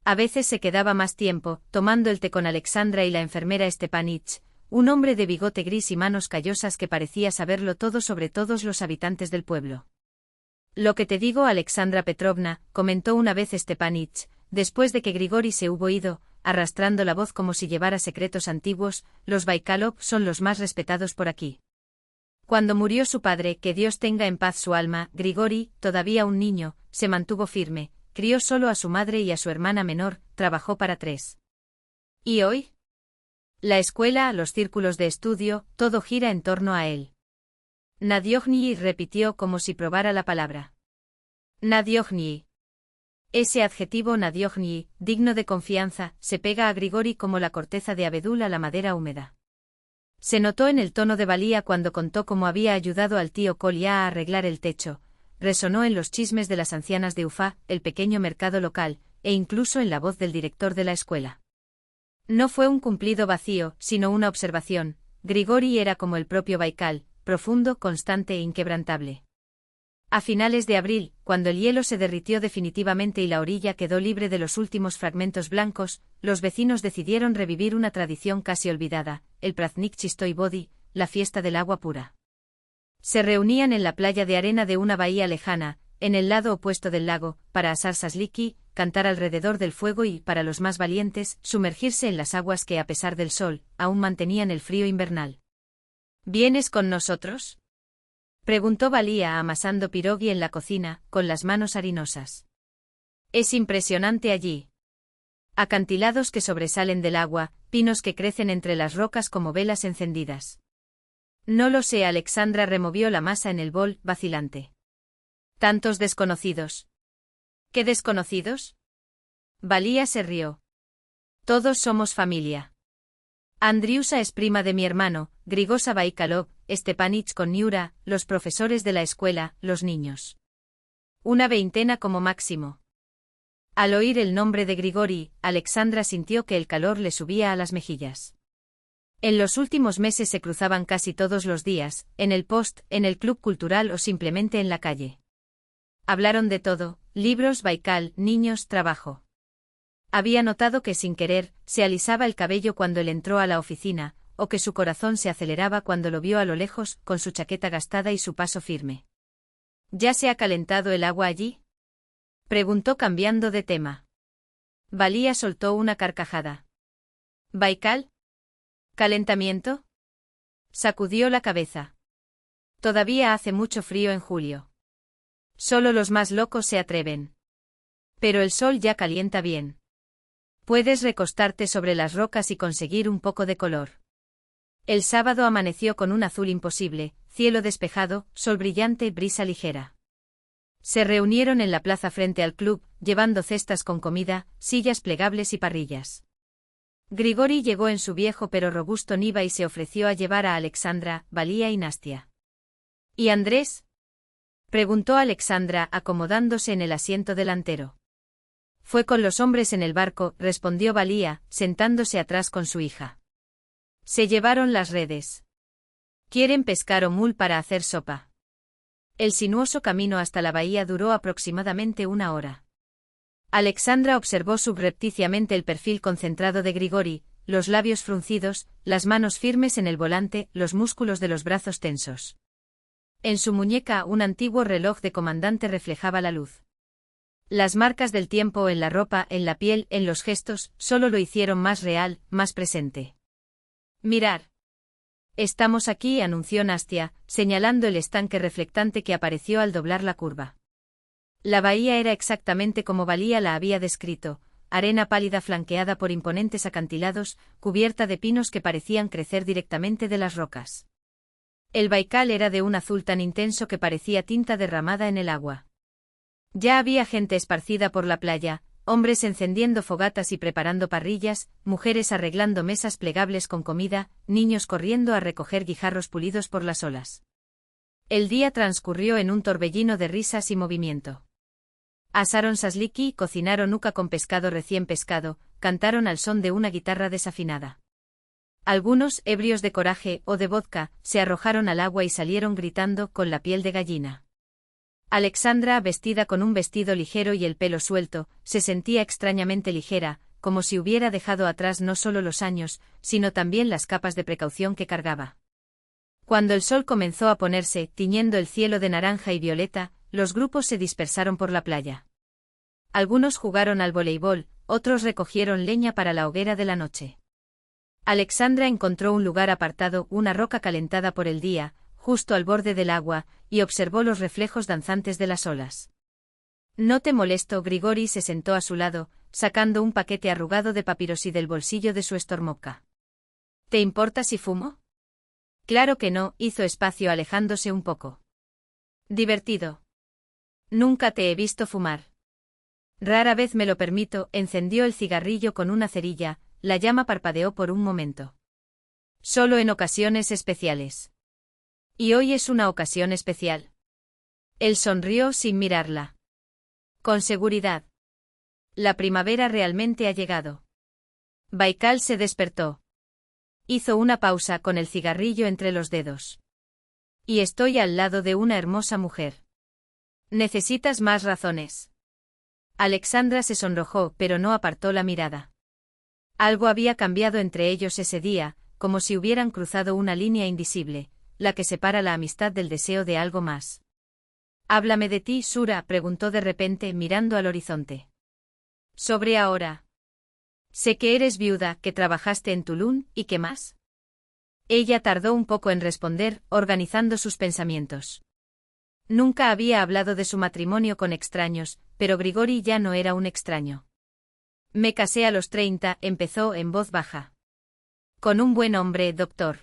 A veces se quedaba más tiempo, tomando el té con Alexandra y la enfermera Stepanich, un hombre de bigote gris y manos callosas que parecía saberlo todo sobre todos los habitantes del pueblo. Lo que te digo, Alexandra Petrovna, comentó una vez Stepanich, después de que Grigori se hubo ido, arrastrando la voz como si llevara secretos antiguos, los Baikalov son los más respetados por aquí. Cuando murió su padre, que Dios tenga en paz su alma, Grigori, todavía un niño, se mantuvo firme, crió solo a su madre y a su hermana menor, trabajó para 3. ¿Y hoy? La escuela, los círculos de estudio, todo gira en torno a él. Nadiojny repitió como si probara la palabra. Nadiojny. Ese adjetivo Nadiojny, digno de confianza, se pega a Grigori como la corteza de abedul a la madera húmeda. Se notó en el tono de Valía cuando contó cómo había ayudado al tío Kolya a arreglar el techo, resonó en los chismes de las ancianas de Ufá, el pequeño mercado local, e incluso en la voz del director de la escuela. No fue un cumplido vacío, sino una observación. Grigori era como el propio Baikal, profundo, constante e inquebrantable. A finales de abril, cuando el hielo se derritió definitivamente y la orilla quedó libre de los últimos fragmentos blancos, los vecinos decidieron revivir una tradición casi olvidada, el Praznik Chistoy Vody, la fiesta del agua pura. Se reunían en la playa de arena de una bahía lejana, en el lado opuesto del lago, para asar sasliki, cantar alrededor del fuego y, para los más valientes, sumergirse en las aguas que, a pesar del sol, aún mantenían el frío invernal. ¿Vienes con nosotros?, preguntó Valía amasando pirogui en la cocina, con las manos harinosas. Es impresionante allí. Acantilados que sobresalen del agua, pinos que crecen entre las rocas como velas encendidas. No lo sé. Alexandra removió la masa en el bol, vacilante. Tantos desconocidos. ¿Qué desconocidos? Valía se rió. Todos somos familia. Andriusa es prima de mi hermano, Grigosa Baikalov, Stepanich con Niura, los profesores de la escuela, los niños. Una veintena como máximo. Al oír el nombre de Grigori, Alexandra sintió que el calor le subía a las mejillas. En los últimos meses se cruzaban casi todos los días, en el post, en el club cultural o simplemente en la calle. Hablaron de todo, libros, Baikal, niños, trabajo. Había notado que sin querer, se alisaba el cabello cuando él entró a la oficina, o que su corazón se aceleraba cuando lo vio a lo lejos, con su chaqueta gastada y su paso firme. ¿Ya se ha calentado el agua allí?, preguntó cambiando de tema. Valía soltó una carcajada. ¿Baikal? ¿Calentamiento? Sacudió la cabeza. Todavía hace mucho frío en julio. Solo los más locos se atreven. Pero el sol ya calienta bien. Puedes recostarte sobre las rocas y conseguir un poco de color. El sábado amaneció con un azul imposible, cielo despejado, sol brillante, brisa ligera. Se reunieron en la plaza frente al club, llevando cestas con comida, sillas plegables y parrillas. Grigori llegó en su viejo pero robusto Niva y se ofreció a llevar a Alexandra, Valía y Nastia. ¿Y Andrés?, preguntó Alexandra acomodándose en el asiento delantero. Fue con los hombres en el barco, respondió Valía, sentándose atrás con su hija. Se llevaron las redes. Quieren pescar omul para hacer sopa. El sinuoso camino hasta la bahía duró aproximadamente 1 hora. Alexandra observó subrepticiamente el perfil concentrado de Grigori, los labios fruncidos, las manos firmes en el volante, los músculos de los brazos tensos. En su muñeca un antiguo reloj de comandante reflejaba la luz. Las marcas del tiempo en la ropa, en la piel, en los gestos, solo lo hicieron más real, más presente. Mirar. Estamos aquí, anunció Nastia, señalando el estanque reflectante que apareció al doblar la curva. La bahía era exactamente como Valía la había descrito, arena pálida flanqueada por imponentes acantilados, cubierta de pinos que parecían crecer directamente de las rocas. El Baikal era de un azul tan intenso que parecía tinta derramada en el agua. Ya había gente esparcida por la playa, hombres encendiendo fogatas y preparando parrillas, mujeres arreglando mesas plegables con comida, niños corriendo a recoger guijarros pulidos por las olas. El día transcurrió en un torbellino de risas y movimiento. Asaron sasliki y cocinaron uca con pescado recién pescado, cantaron al son de una guitarra desafinada. Algunos, ebrios de coraje o de vodka, se arrojaron al agua y salieron gritando con la piel de gallina. Alexandra, vestida con un vestido ligero y el pelo suelto, se sentía extrañamente ligera, como si hubiera dejado atrás no solo los años, sino también las capas de precaución que cargaba. Cuando el sol comenzó a ponerse, tiñendo el cielo de naranja y violeta, los grupos se dispersaron por la playa. Algunos jugaron al voleibol, otros recogieron leña para la hoguera de la noche. Alexandra encontró un lugar apartado, una roca calentada por el día, justo al borde del agua, y observó los reflejos danzantes de las olas. No te molesto, Grigori se sentó a su lado, sacando un paquete arrugado de papirosí del bolsillo de su estormoca. ¿Te importa si fumo? Claro que no, hizo espacio alejándose un poco. Divertido. Nunca te he visto fumar. Rara vez me lo permito, encendió el cigarrillo con una cerilla, la llama parpadeó por un momento. Solo en ocasiones especiales. Y hoy es una ocasión especial. Él sonrió sin mirarla. Con seguridad. La primavera realmente ha llegado. Baikal se despertó. Hizo una pausa con el cigarrillo entre los dedos. Y estoy al lado de una hermosa mujer. ¿Necesitas más razones? Alexandra se sonrojó, pero no apartó la mirada. Algo había cambiado entre ellos ese día, como si hubieran cruzado una línea invisible, la que separa la amistad del deseo de algo más. «Háblame de ti, Sura», preguntó de repente mirando al horizonte. «¿Sobre ahora? Sé que eres viuda, que trabajaste en Tulún, ¿y qué más?» Ella tardó un poco en responder, organizando sus pensamientos. Nunca había hablado de su matrimonio con extraños, pero Grigori ya no era un extraño. «Me casé a los 30», empezó en voz baja. «Con un buen hombre, doctor.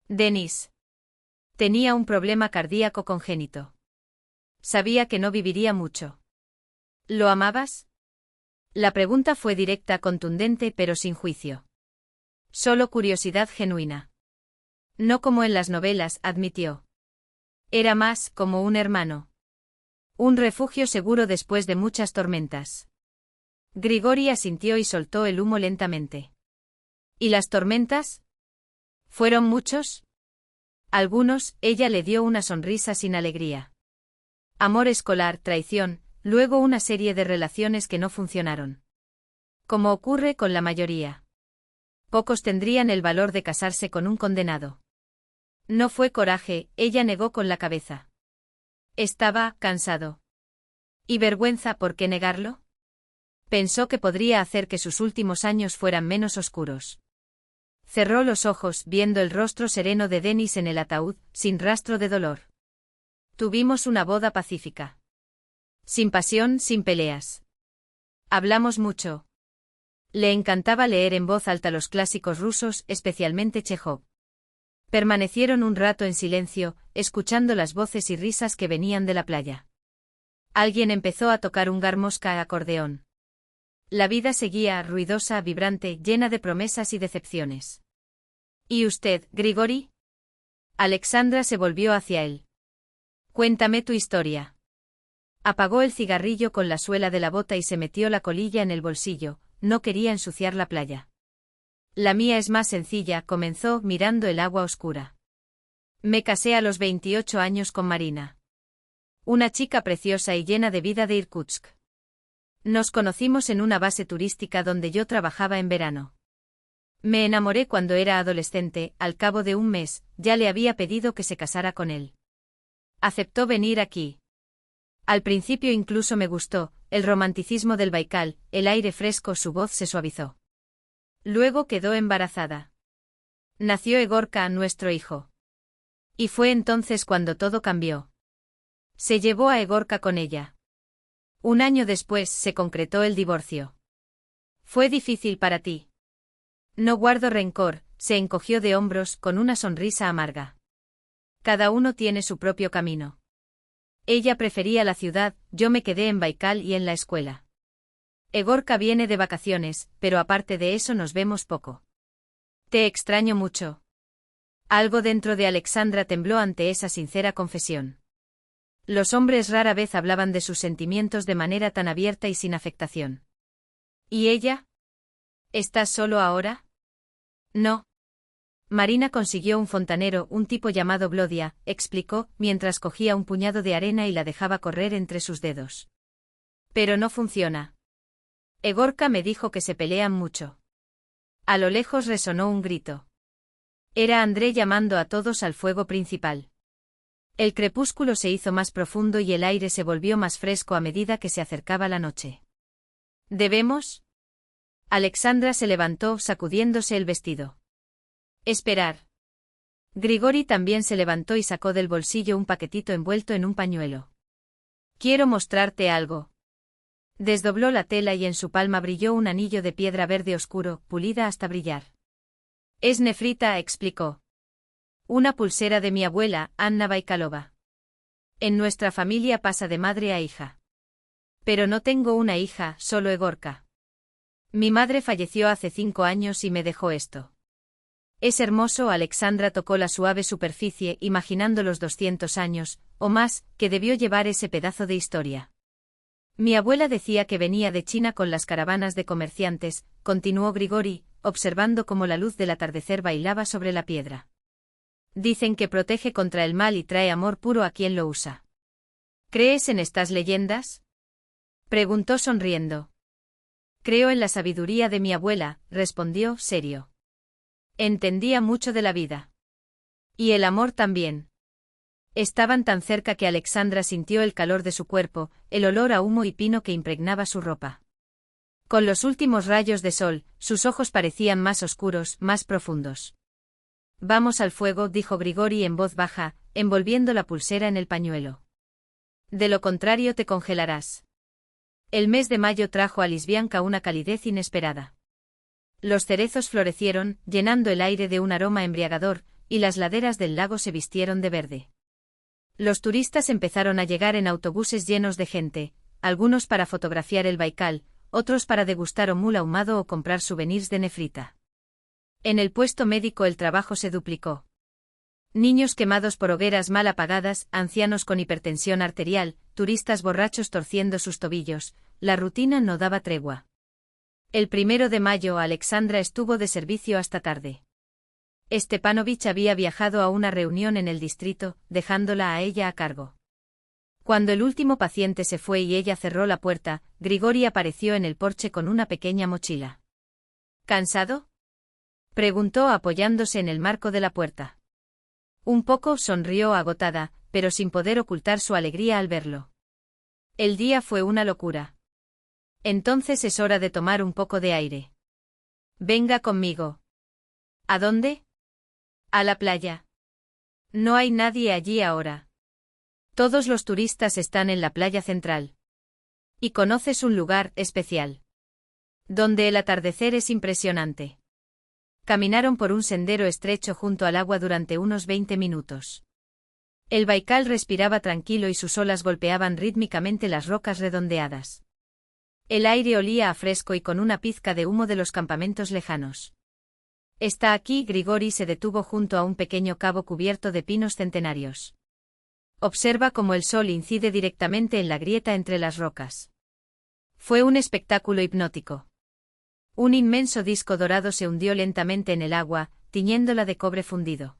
Denis. Tenía un problema cardíaco congénito. Sabía que no viviría mucho». «¿Lo amabas?» La pregunta fue directa, contundente, pero sin juicio. Solo curiosidad genuina. No como en las novelas, admitió. Era más como un hermano. Un refugio seguro después de muchas tormentas. Grigori asintió y soltó el humo lentamente. ¿Y las tormentas? ¿Fueron muchos? Algunos, ella le dio una sonrisa sin alegría. Amor escolar, traición, luego una serie de relaciones que no funcionaron. Como ocurre con la mayoría. Pocos tendrían el valor de casarse con un condenado. No fue coraje, ella negó con la cabeza. Estaba cansado. ¿Y vergüenza? ¿Por qué negarlo? Pensó que podría hacer que sus últimos años fueran menos oscuros. Cerró los ojos, viendo el rostro sereno de Denis en el ataúd, sin rastro de dolor. Tuvimos una boda pacífica. Sin pasión, sin peleas. Hablamos mucho. Le encantaba leer en voz alta los clásicos rusos, especialmente Chejov. Permanecieron un rato en silencio, escuchando las voces y risas que venían de la playa. Alguien empezó a tocar un garmosca a acordeón. La vida seguía, ruidosa, vibrante, llena de promesas y decepciones. ¿Y usted, Grigori? Alexandra se volvió hacia él. Cuéntame tu historia. Apagó el cigarrillo con la suela de la bota y se metió la colilla en el bolsillo, no quería ensuciar la playa. La mía es más sencilla, comenzó, mirando el agua oscura. Me casé a los 28 años con Marina. Una chica preciosa y llena de vida de Irkutsk. Nos conocimos en una base turística donde yo trabajaba en verano. Me enamoré cuando era adolescente, al cabo de un mes, ya le había pedido que se casara con él. Aceptó venir aquí. Al principio incluso me gustó, el romanticismo del Baikal, el aire fresco, su voz se suavizó. Luego quedó embarazada. Nació Egorka, nuestro hijo. Y fue entonces cuando todo cambió. Se llevó a Egorka con ella. Un año después se concretó el divorcio. ¿Fue difícil para ti? No guardo rencor, se encogió de hombros con una sonrisa amarga. Cada uno tiene su propio camino. Ella prefería la ciudad, yo me quedé en Baikal y en la escuela. Egorka viene de vacaciones, pero aparte de eso nos vemos poco. Te extraño mucho. Algo dentro de Alexandra tembló ante esa sincera confesión. Los hombres rara vez hablaban de sus sentimientos de manera tan abierta y sin afectación. ¿Y ella? ¿Estás solo ahora? No. Marina consiguió un fontanero, un tipo llamado Blodia, explicó, mientras cogía un puñado de arena y la dejaba correr entre sus dedos. Pero no funciona. Egorka me dijo que se pelean mucho. A lo lejos resonó un grito. Era André llamando a todos al fuego principal. El crepúsculo se hizo más profundo y el aire se volvió más fresco a medida que se acercaba la noche. ¿Debemos? Alexandra se levantó, sacudiéndose el vestido. Esperar. Grigori también se levantó y sacó del bolsillo un paquetito envuelto en un pañuelo. Quiero mostrarte algo. Desdobló la tela y en su palma brilló un anillo de piedra verde oscuro, pulida hasta brillar. Es nefrita, explicó. Una pulsera de mi abuela, Anna Baikalova. En nuestra familia pasa de madre a hija. Pero no tengo una hija, solo Egorka. Mi madre falleció hace 5 años y me dejó esto. Es hermoso. Alexandra tocó la suave superficie, imaginando los 200 años, o más, que debió llevar ese pedazo de historia. Mi abuela decía que venía de China con las caravanas de comerciantes, continuó Grigori, observando cómo la luz del atardecer bailaba sobre la piedra. Dicen que protege contra el mal y trae amor puro a quien lo usa. ¿Crees en estas leyendas? Preguntó sonriendo. Creo en la sabiduría de mi abuela, respondió, serio. Entendía mucho de la vida. Y el amor también. Estaban tan cerca que Alexandra sintió el calor de su cuerpo, el olor a humo y pino que impregnaba su ropa. Con los últimos rayos de sol, sus ojos parecían más oscuros, más profundos. Vamos al fuego, dijo Grigori en voz baja, envolviendo la pulsera en el pañuelo. De lo contrario te congelarás. El mes de mayo trajo a Lisbianka una calidez inesperada. Los cerezos florecieron, llenando el aire de un aroma embriagador, y las laderas del lago se vistieron de verde. Los turistas empezaron a llegar en autobuses llenos de gente, algunos para fotografiar el Baikal, otros para degustar omul ahumado o comprar souvenirs de nefrita. En el puesto médico el trabajo se duplicó. Niños quemados por hogueras mal apagadas, ancianos con hipertensión arterial, turistas borrachos torciendo sus tobillos, la rutina no daba tregua. El 1 de mayo Alexandra estuvo de servicio hasta tarde. Stepanovich había viajado a una reunión en el distrito, dejándola a ella a cargo. Cuando el último paciente se fue y ella cerró la puerta, Grigori apareció en el porche con una pequeña mochila. ¿Cansado?, preguntó apoyándose en el marco de la puerta. Un poco, sonrió agotada, pero sin poder ocultar su alegría al verlo. El día fue una locura. Entonces es hora de tomar un poco de aire. Venga conmigo. ¿A dónde? A la playa. No hay nadie allí ahora. Todos los turistas están en la playa central. Y conoces un lugar especial, donde el atardecer es impresionante. Caminaron por un sendero estrecho junto al agua durante unos 20 minutos. El Baikal respiraba tranquilo y sus olas golpeaban rítmicamente las rocas redondeadas. El aire olía a fresco y con una pizca de humo de los campamentos lejanos. Está aquí. Grigori se detuvo junto a un pequeño cabo cubierto de pinos centenarios. Observa cómo el sol incide directamente en la grieta entre las rocas. Fue un espectáculo hipnótico. Un inmenso disco dorado se hundió lentamente en el agua, tiñéndola de cobre fundido.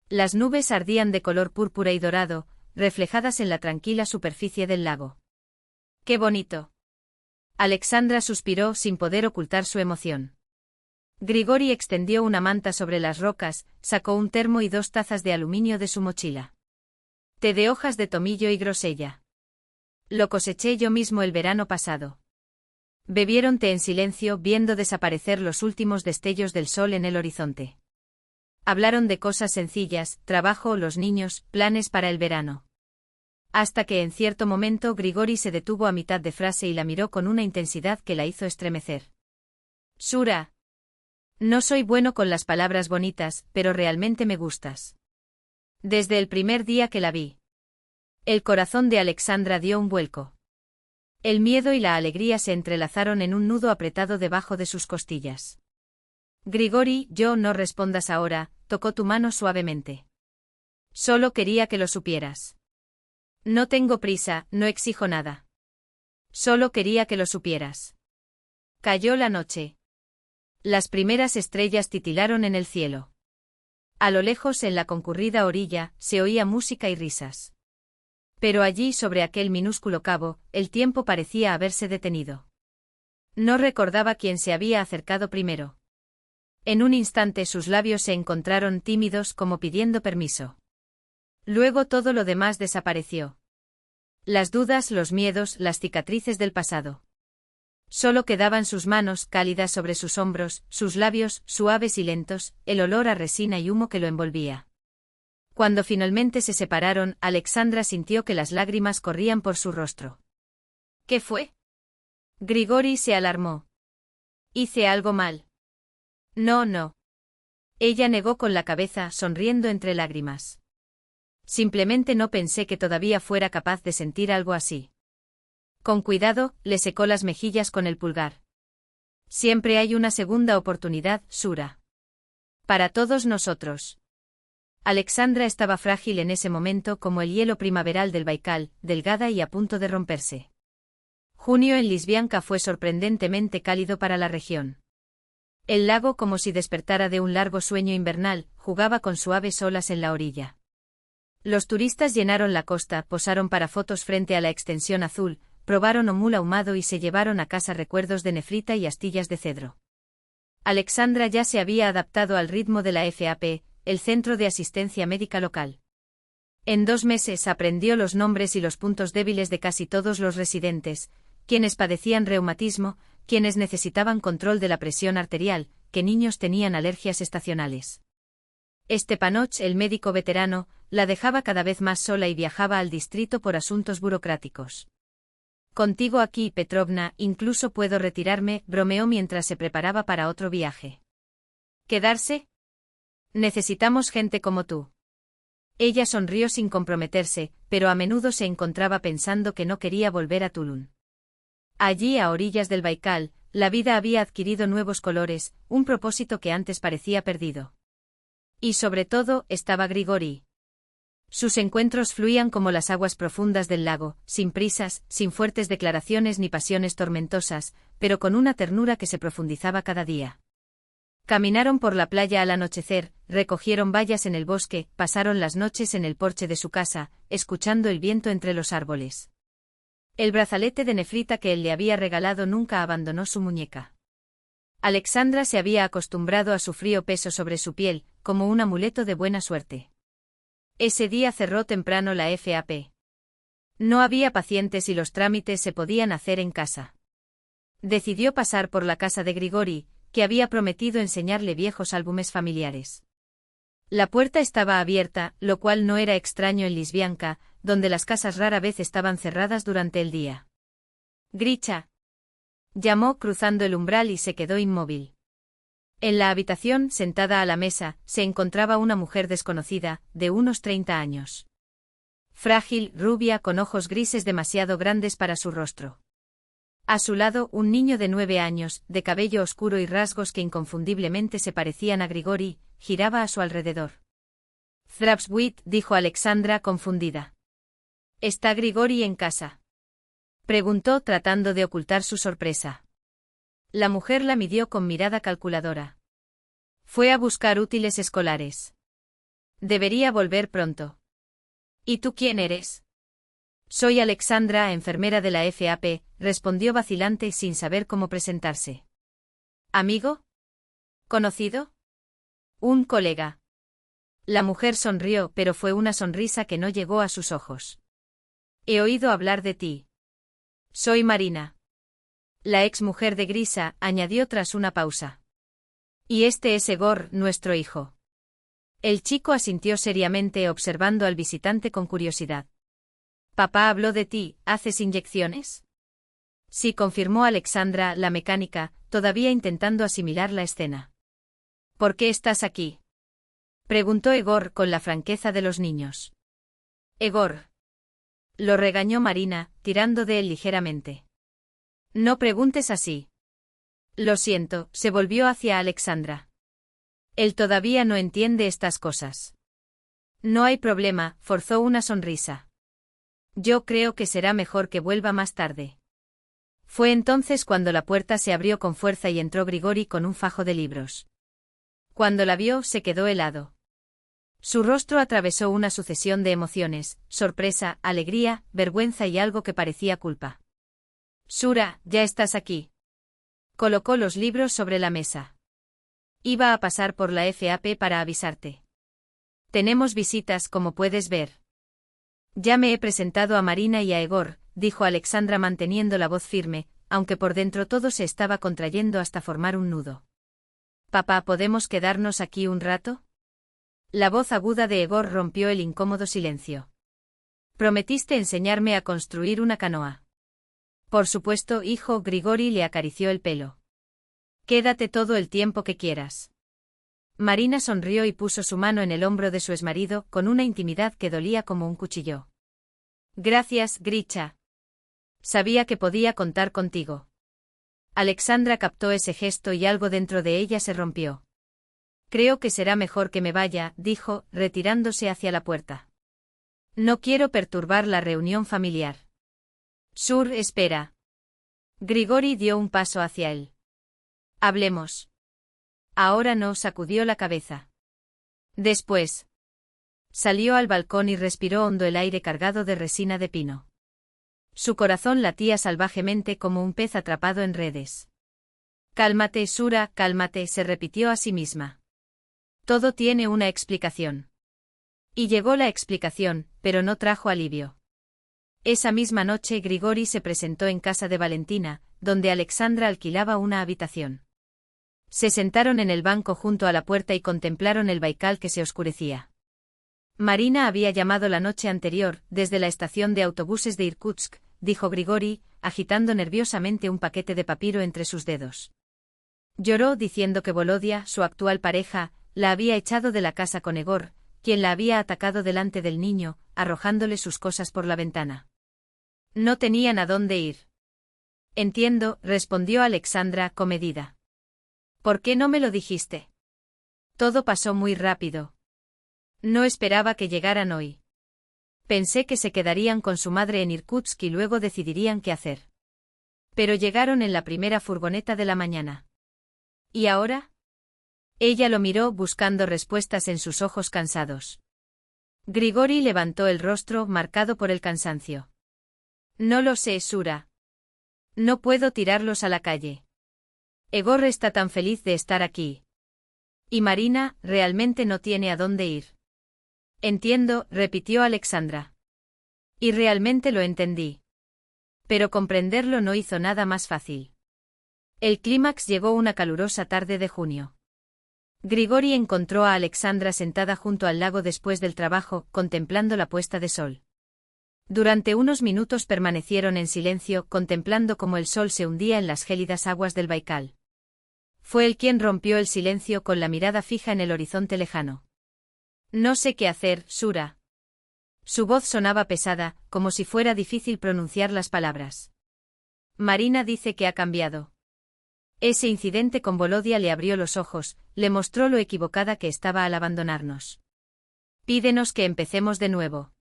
Las nubes ardían de color púrpura y dorado, reflejadas en la tranquila superficie del lago. ¡Qué bonito! Alexandra suspiró sin poder ocultar su emoción. Grigori extendió una manta sobre las rocas, sacó un termo y 2 tazas de aluminio de su mochila. Té de hojas de tomillo y grosella. Lo coseché yo mismo el verano pasado. Bebieron té en silencio, viendo desaparecer los últimos destellos del sol en el horizonte. Hablaron de cosas sencillas, trabajo, los niños, planes para el verano. Hasta que en cierto momento Grigori se detuvo a mitad de frase y la miró con una intensidad que la hizo estremecer. Shura. No soy bueno con las palabras bonitas, pero realmente me gustas. Desde el primer día que la vi. El corazón de Alexandra dio un vuelco. El miedo y la alegría se entrelazaron en un nudo apretado debajo de sus costillas. Grigori, no respondas ahora, tocó tu mano suavemente. Solo quería que lo supieras. No tengo prisa, no exijo nada. Solo quería que lo supieras. Cayó la noche. Las primeras estrellas titilaron en el cielo. A lo lejos, en la concurrida orilla, se oía música y risas. Pero allí, sobre aquel minúsculo cabo, el tiempo parecía haberse detenido. No recordaba quién se había acercado primero. En un instante sus labios se encontraron tímidos como pidiendo permiso. Luego todo lo demás desapareció. Las dudas, los miedos, las cicatrices del pasado. Solo quedaban sus manos cálidas sobre sus hombros, sus labios suaves y lentos, el olor a resina y humo que lo envolvía. Cuando finalmente se separaron, Alexandra sintió que las lágrimas corrían por su rostro. ¿Qué fue? Grigori se alarmó. ¿Hice algo mal? No. Ella negó con la cabeza, sonriendo entre lágrimas. Simplemente no pensé que todavía fuera capaz de sentir algo así. Con cuidado, le secó las mejillas con el pulgar. Siempre hay una segunda oportunidad, Sura. Para todos nosotros. Alexandra estaba frágil en ese momento como el hielo primaveral del Baikal, delgada y a punto de romperse. Junio en Lisbianka fue sorprendentemente cálido para la región. El lago, como si despertara de un largo sueño invernal, jugaba con suaves olas en la orilla. Los turistas llenaron la costa, posaron para fotos frente a la extensión azul, probaron omul ahumado y se llevaron a casa recuerdos de nefrita y astillas de cedro. Alexandra ya se había adaptado al ritmo de la FAP, el centro de asistencia médica local. En 2 meses aprendió los nombres y los puntos débiles de casi todos los residentes, quienes padecían reumatismo, quienes necesitaban control de la presión arterial, qué niños tenían alergias estacionales. Stepanoch, el médico veterano, la dejaba cada vez más sola y viajaba al distrito por asuntos burocráticos. Contigo aquí, Petrovna, incluso puedo retirarme, bromeó mientras se preparaba para otro viaje. ¿Quedarse? Necesitamos gente como tú. Ella sonrió sin comprometerse, pero a menudo se encontraba pensando que no quería volver a Tulún. Allí, a orillas del Baikal, la vida había adquirido nuevos colores, un propósito que antes parecía perdido. Y sobre todo, estaba Grigori. Sus encuentros fluían como las aguas profundas del lago, sin prisas, sin fuertes declaraciones ni pasiones tormentosas, pero con una ternura que se profundizaba cada día. Caminaron por la playa al anochecer, recogieron bayas en el bosque, pasaron las noches en el porche de su casa, escuchando el viento entre los árboles. El brazalete de nefrita que él le había regalado nunca abandonó su muñeca. Alexandra se había acostumbrado a su frío peso sobre su piel, como un amuleto de buena suerte. Ese día cerró temprano la FAP. No había pacientes y los trámites se podían hacer en casa. Decidió pasar por la casa de Grigori, que había prometido enseñarle viejos álbumes familiares. La puerta estaba abierta, lo cual no era extraño en Lisbianka, donde las casas rara vez estaban cerradas durante el día. Grisha. Llamó cruzando el umbral y se quedó inmóvil. En la habitación, sentada a la mesa, se encontraba una mujer desconocida, de unos 30 años. Frágil, rubia, con ojos grises demasiado grandes para su rostro. A su lado, un niño de 9 años, de cabello oscuro y rasgos que inconfundiblemente se parecían a Grigori, giraba a su alrededor. Zdravstvuyte, dijo Alexandra confundida. ¿Está Grigori en casa? Preguntó tratando de ocultar su sorpresa. La mujer la midió con mirada calculadora. Fue a buscar útiles escolares. Debería volver pronto. ¿Y tú quién eres? Soy Alexandra, enfermera de la FAP, respondió vacilante sin saber cómo presentarse. ¿Amigo? ¿Conocido? Un colega. La mujer sonrió, pero fue una sonrisa que no llegó a sus ojos. He oído hablar de ti. Soy Marina. La ex mujer de Grisa, añadió tras una pausa. Y este es Egor, nuestro hijo. El chico asintió seriamente observando al visitante con curiosidad. ¿Papá habló de ti, haces inyecciones? Sí, confirmó Alexandra, la mecánica, todavía intentando asimilar la escena. ¿Por qué estás aquí? Preguntó Egor con la franqueza de los niños. Egor. Lo regañó Marina, tirando de él ligeramente. No preguntes así. Lo siento, se volvió hacia Alexandra. Él todavía no entiende estas cosas. No hay problema, forzó una sonrisa. Yo creo que será mejor que vuelva más tarde. Fue entonces cuando la puerta se abrió con fuerza y entró Grigori con un fajo de libros. Cuando la vio, se quedó helado. Su rostro atravesó una sucesión de emociones, sorpresa, alegría, vergüenza y algo que parecía culpa. Shura, ya estás aquí. Colocó los libros sobre la mesa. Iba a pasar por la FAP para avisarte. Tenemos visitas, como puedes ver. Ya me he presentado a Marina y a Egor, dijo Alexandra manteniendo la voz firme, aunque por dentro todo se estaba contrayendo hasta formar un nudo. Papá, ¿podemos quedarnos aquí un rato? La voz aguda de Egor rompió el incómodo silencio. Prometiste enseñarme a construir una canoa. Por supuesto, hijo. Grigori le acarició el pelo. Quédate todo el tiempo que quieras. Marina sonrió y puso su mano en el hombro de su exmarido, con una intimidad que dolía como un cuchillo. Gracias, Grisha. Sabía que podía contar contigo. Alexandra captó ese gesto y algo dentro de ella se rompió. Creo que será mejor que me vaya, dijo, retirándose hacia la puerta. No quiero perturbar la reunión familiar. Shur, espera. Grigori dio un paso hacia él. Hablemos. Ahora no, sacudió la cabeza. Después. Salió al balcón y respiró hondo el aire cargado de resina de pino. Su corazón latía salvajemente como un pez atrapado en redes. Cálmate, Shura, cálmate, se repitió a sí misma. Todo tiene una explicación. Y llegó la explicación, pero no trajo alivio. Esa misma noche Grigori se presentó en casa de Valentina, donde Alexandra alquilaba una habitación. Se sentaron en el banco junto a la puerta y contemplaron el Baikal que se oscurecía. Marina había llamado la noche anterior, desde la estación de autobuses de Irkutsk, dijo Grigori, agitando nerviosamente un paquete de papiro entre sus dedos. Lloró diciendo que Volodia, su actual pareja, la había echado de la casa con Egor, quien la había atacado delante del niño, arrojándole sus cosas por la ventana. No tenían a dónde ir. Entiendo, respondió Alexandra, comedida. ¿Por qué no me lo dijiste? Todo pasó muy rápido. No esperaba que llegaran hoy. Pensé que se quedarían con su madre en Irkutsk y luego decidirían qué hacer. Pero llegaron en la primera furgoneta de la mañana. ¿Y ahora? Ella lo miró buscando respuestas en sus ojos cansados. Grigori levantó el rostro marcado por el cansancio. No lo sé, Shura. No puedo tirarlos a la calle. Egor está tan feliz de estar aquí. Y Marina, realmente no tiene a dónde ir. Entiendo, repitió Alexandra. Y realmente lo entendí. Pero comprenderlo no hizo nada más fácil. El clímax llegó una calurosa tarde de junio. Grigori encontró a Alexandra sentada junto al lago después del trabajo, contemplando la puesta de sol. Durante unos minutos permanecieron en silencio, contemplando cómo el sol se hundía en las gélidas aguas del Baikal. Fue él quien rompió el silencio con la mirada fija en el horizonte lejano. No sé qué hacer, Shura. Su voz sonaba pesada, como si fuera difícil pronunciar las palabras. Marina dice que ha cambiado. Ese incidente con Volodia le abrió los ojos, le mostró lo equivocada que estaba al abandonarnos. Pídenos que empecemos de nuevo.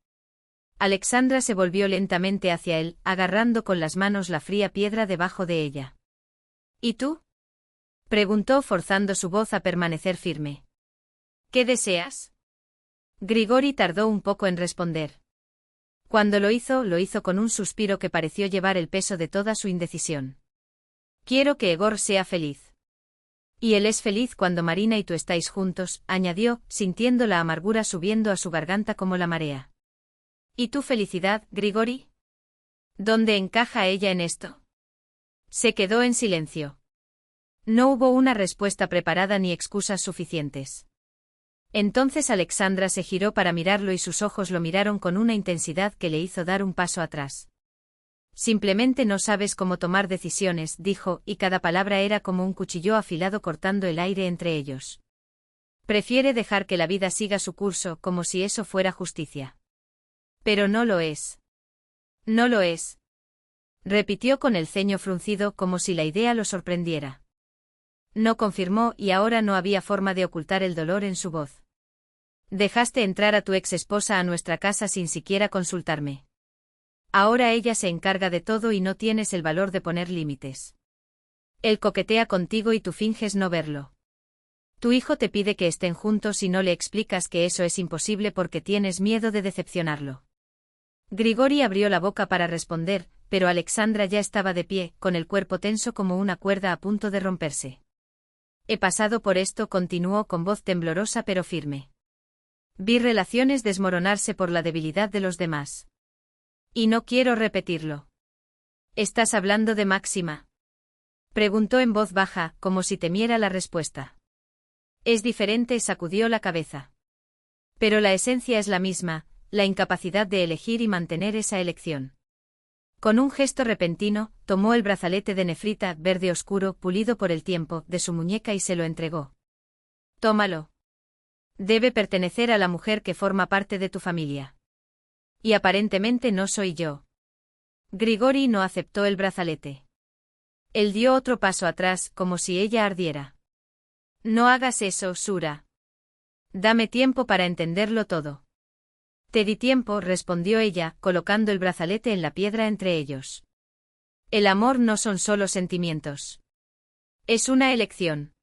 Alexandra se volvió lentamente hacia él, agarrando con las manos la fría piedra debajo de ella. ¿Y tú? Preguntó forzando su voz a permanecer firme. ¿Qué deseas? Grigori tardó un poco en responder. Cuando lo hizo con un suspiro que pareció llevar el peso de toda su indecisión. Quiero que Egor sea feliz. Y él es feliz cuando Marina y tú estáis juntos, añadió, sintiendo la amargura subiendo a su garganta como la marea. ¿Y tu felicidad, Grigori? ¿Dónde encaja ella en esto? Se quedó en silencio. No hubo una respuesta preparada ni excusas suficientes. Entonces Alexandra se giró para mirarlo y sus ojos lo miraron con una intensidad que le hizo dar un paso atrás. Simplemente no sabes cómo tomar decisiones, dijo, y cada palabra era como un cuchillo afilado cortando el aire entre ellos. Prefiere dejar que la vida siga su curso como si eso fuera justicia. Pero no lo es. No lo es. Repitió con el ceño fruncido como si la idea lo sorprendiera. No confirmó y ahora no había forma de ocultar el dolor en su voz. Dejaste entrar a tu ex esposa a nuestra casa sin siquiera consultarme. Ahora ella se encarga de todo y no tienes el valor de poner límites. Él coquetea contigo y tú finges no verlo. Tu hijo te pide que estén juntos y no le explicas que eso es imposible porque tienes miedo de decepcionarlo. Grigori abrió la boca para responder, pero Alexandra ya estaba de pie, con el cuerpo tenso como una cuerda a punto de romperse. He pasado por esto, continuó con voz temblorosa pero firme. Vi relaciones desmoronarse por la debilidad de los demás. Y no quiero repetirlo. ¿Estás hablando de Máxima? Preguntó en voz baja, como si temiera la respuesta. Es diferente, sacudió la cabeza. Pero la esencia es la misma, la incapacidad de elegir y mantener esa elección. Con un gesto repentino, tomó el brazalete de nefrita verde oscuro, pulido por el tiempo, de su muñeca y se lo entregó. Tómalo. Debe pertenecer a la mujer que forma parte de tu familia. Y aparentemente no soy yo. Grigori no aceptó el brazalete. Él dio otro paso atrás, como si ella ardiera. No hagas eso, Sura. Dame tiempo para entenderlo todo. Te di tiempo, respondió ella, colocando el brazalete en la piedra entre ellos. El amor no son solo sentimientos. Es una elección.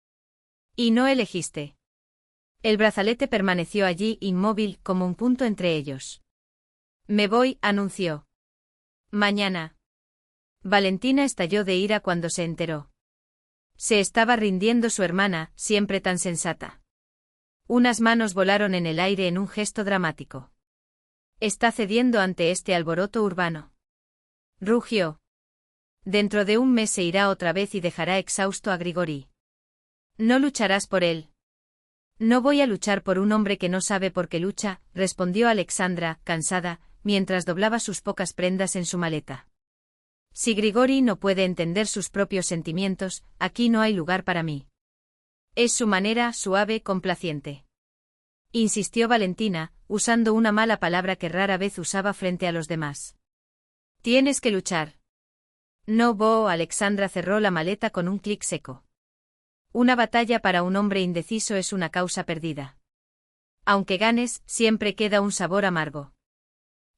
Y no elegiste. El brazalete permaneció allí, inmóvil, como un punto entre ellos. Me voy, anunció. Mañana. Valentina estalló de ira cuando se enteró. Se estaba rindiendo su hermana, siempre tan sensata. Unas manos volaron en el aire en un gesto dramático. Está cediendo ante este alboroto urbano. Rugió. Dentro de un mes se irá otra vez y dejará exhausto a Grigori. No lucharás por él. No voy a luchar por un hombre que no sabe por qué lucha, respondió Alexandra, cansada, mientras doblaba sus pocas prendas en su maleta. Si Grigori no puede entender sus propios sentimientos, aquí no hay lugar para mí. Es su manera, suave, complaciente. Insistió Valentina, usando una mala palabra que rara vez usaba frente a los demás. Tienes que luchar. No, Bo. Alexandra cerró la maleta con un clic seco. Una batalla para un hombre indeciso es una causa perdida. Aunque ganes, siempre queda un sabor amargo.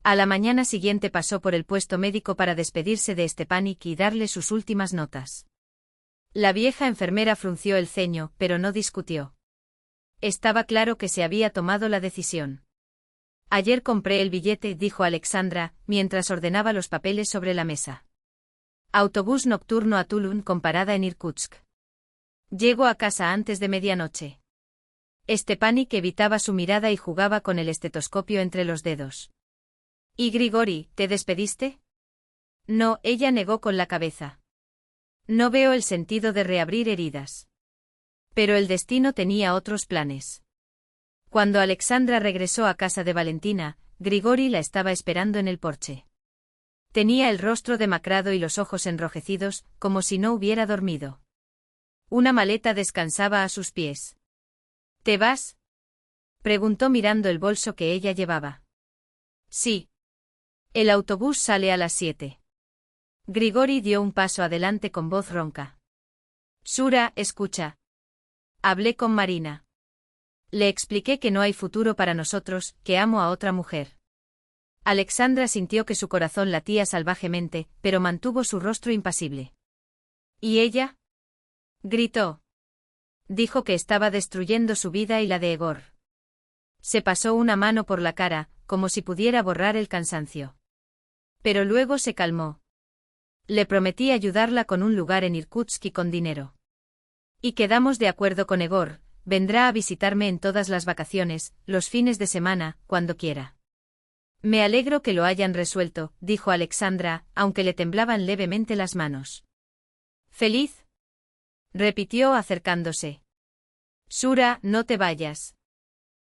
A la mañana siguiente pasó por el puesto médico para despedirse de Stepanik y darle sus últimas notas. La vieja enfermera frunció el ceño, pero no discutió. Estaba claro que se había tomado la decisión. Ayer compré el billete, dijo Alexandra, mientras ordenaba los papeles sobre la mesa. Autobús nocturno a Tulun con parada en Irkutsk. Llego a casa antes de medianoche. Stepanik evitaba su mirada y jugaba con el estetoscopio entre los dedos. ¿Y Grigori, te despediste? No, ella negó con la cabeza. No veo el sentido de reabrir heridas. Pero el destino tenía otros planes. Cuando Alexandra regresó a casa de Valentina, Grigori la estaba esperando en el porche. Tenía el rostro demacrado y los ojos enrojecidos, como si no hubiera dormido. Una maleta descansaba a sus pies. ¿Te vas? Preguntó mirando el bolso que ella llevaba. Sí. El autobús sale a las 7. Grigori dio un paso adelante con voz ronca. Sura, escucha. Hablé con Marina. Le expliqué que no hay futuro para nosotros, que amo a otra mujer. Alexandra sintió que su corazón latía salvajemente, pero mantuvo su rostro impasible. ¿Y ella? Gritó. Dijo que estaba destruyendo su vida y la de Egor. Se pasó una mano por la cara, como si pudiera borrar el cansancio. Pero luego se calmó. Le prometí ayudarla con un lugar en Irkutsk y con dinero. Y quedamos de acuerdo con Egor, vendrá a visitarme en todas las vacaciones, los fines de semana, cuando quiera. Me alegro que lo hayan resuelto, dijo Alexandra, aunque le temblaban levemente las manos. ¿Feliz? Repitió acercándose. Sura, no te vayas.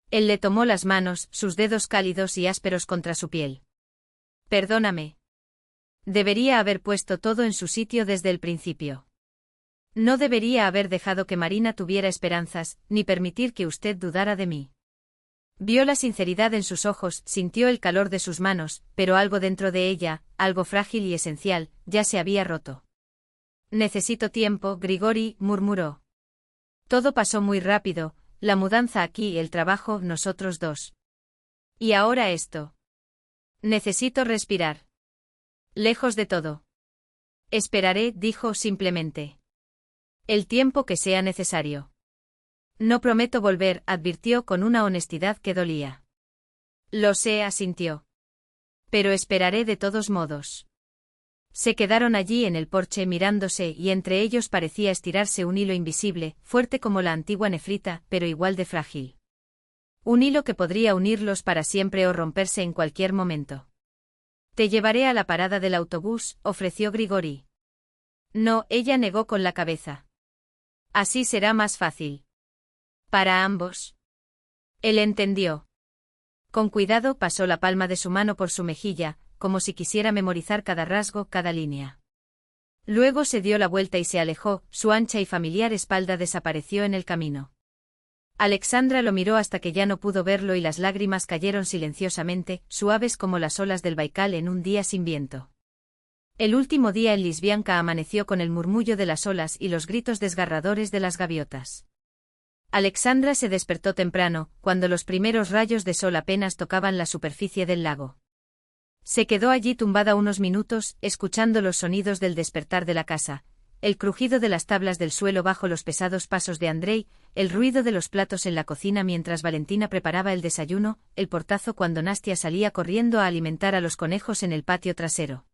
Él le tomó las manos, sus dedos cálidos y ásperos contra su piel. Perdóname. Debería haber puesto todo en su sitio desde el principio. No debería haber dejado que Marina tuviera esperanzas, ni permitir que usted dudara de mí. Vio la sinceridad en sus ojos, sintió el calor de sus manos, pero algo dentro de ella, algo frágil y esencial, ya se había roto. Necesito tiempo, Grigori, murmuró. Todo pasó muy rápido, la mudanza aquí, el trabajo, nosotros dos. Y ahora esto. Necesito respirar. Lejos de todo. Esperaré, dijo simplemente. El tiempo que sea necesario. No prometo volver, advirtió con una honestidad que dolía. Lo sé, asintió. Pero esperaré de todos modos. Se quedaron allí en el porche mirándose y entre ellos parecía estirarse un hilo invisible, fuerte como la antigua nefrita, pero igual de frágil. Un hilo que podría unirlos para siempre o romperse en cualquier momento. Te llevaré a la parada del autobús, ofreció Grigori. No, ella negó con la cabeza. Así será más fácil. Para ambos. Él entendió. Con cuidado pasó la palma de su mano por su mejilla, como si quisiera memorizar cada rasgo, cada línea. Luego se dio la vuelta y se alejó, su ancha y familiar espalda desapareció en el camino. Alexandra lo miró hasta que ya no pudo verlo y las lágrimas cayeron silenciosamente, suaves como las olas del Baikal en un día sin viento. El último día en Lisbianka amaneció con el murmullo de las olas y los gritos desgarradores de las gaviotas. Alexandra se despertó temprano, cuando los primeros rayos de sol apenas tocaban la superficie del lago. Se quedó allí tumbada unos minutos, escuchando los sonidos del despertar de la casa, el crujido de las tablas del suelo bajo los pesados pasos de Andrei, el ruido de los platos en la cocina mientras Valentina preparaba el desayuno, el portazo cuando Nastia salía corriendo a alimentar a los conejos en el patio trasero.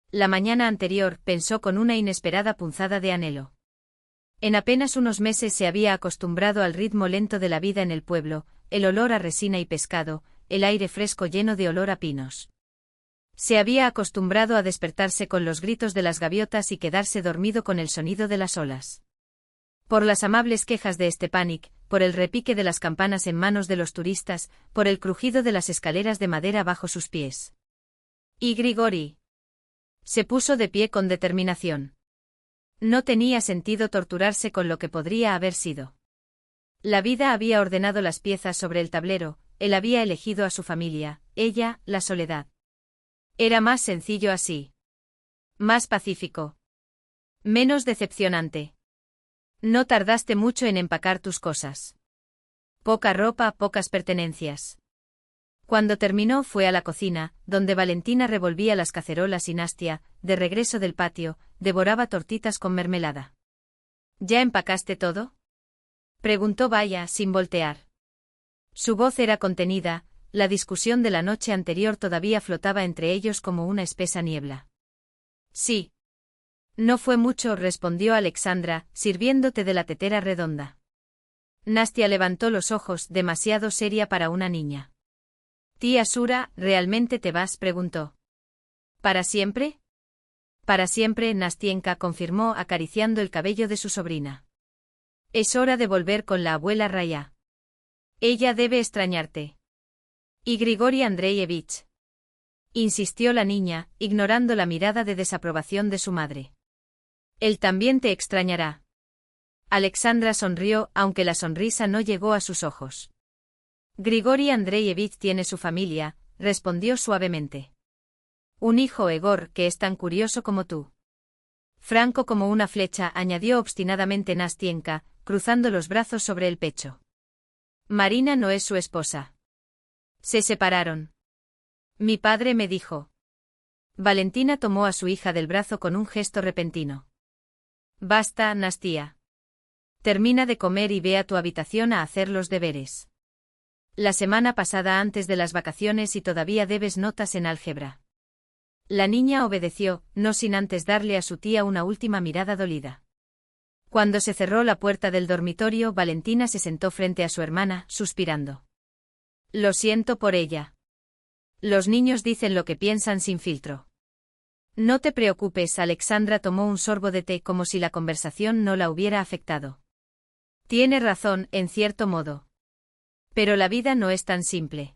La mañana anterior, pensó con una inesperada punzada de anhelo. En apenas unos meses se había acostumbrado al ritmo lento de la vida en el pueblo, el olor a resina y pescado, el aire fresco lleno de olor a pinos. Se había acostumbrado a despertarse con los gritos de las gaviotas y quedarse dormido con el sonido de las olas. Por las amables quejas de Stepanik, por el repique de las campanas en manos de los turistas, por el crujido de las escaleras de madera bajo sus pies. Y Grigori se puso de pie con determinación. No tenía sentido torturarse con lo que podría haber sido. La vida había ordenado las piezas sobre el tablero, él había elegido a su familia, ella, la soledad. Era más sencillo así. Más pacífico. Menos decepcionante. No tardaste mucho en empacar tus cosas. Poca ropa, pocas pertenencias. Cuando terminó fue a la cocina, donde Valentina revolvía las cacerolas y Nastia, de regreso del patio, devoraba tortitas con mermelada. ¿Ya empacaste todo? Preguntó Vaya, sin voltear. Su voz era contenida, la discusión de la noche anterior todavía flotaba entre ellos como una espesa niebla. Sí. No fue mucho, respondió Alexandra, sirviéndote de la tetera redonda. Nastia levantó los ojos, demasiado seria para una niña. Tía Sura, ¿realmente te vas?, preguntó. ¿Para siempre? Para siempre, Nastienka confirmó acariciando el cabello de su sobrina. Es hora de volver con la abuela Raya. Ella debe extrañarte. Y Grigori Andreevich. Insistió la niña, ignorando la mirada de desaprobación de su madre. Él también te extrañará. Alexandra sonrió, aunque la sonrisa no llegó a sus ojos. Grigori Andreevich tiene su familia, respondió suavemente. Un hijo, Egor, que es tan curioso como tú. Franco como una flecha, añadió obstinadamente Nastienka, cruzando los brazos sobre el pecho. Marina no es su esposa. Se separaron. Mi padre me dijo. Valentina tomó a su hija del brazo con un gesto repentino. Basta, Nastia. Termina de comer y ve a tu habitación a hacer los deberes. La semana pasada antes de las vacaciones y todavía debes notas en álgebra. La niña obedeció, no sin antes darle a su tía una última mirada dolida. Cuando se cerró la puerta del dormitorio, Valentina se sentó frente a su hermana, suspirando. Lo siento por ella. Los niños dicen lo que piensan sin filtro. No te preocupes, Alexandra tomó un sorbo de té como si la conversación no la hubiera afectado. Tiene razón, en cierto modo. Pero la vida no es tan simple.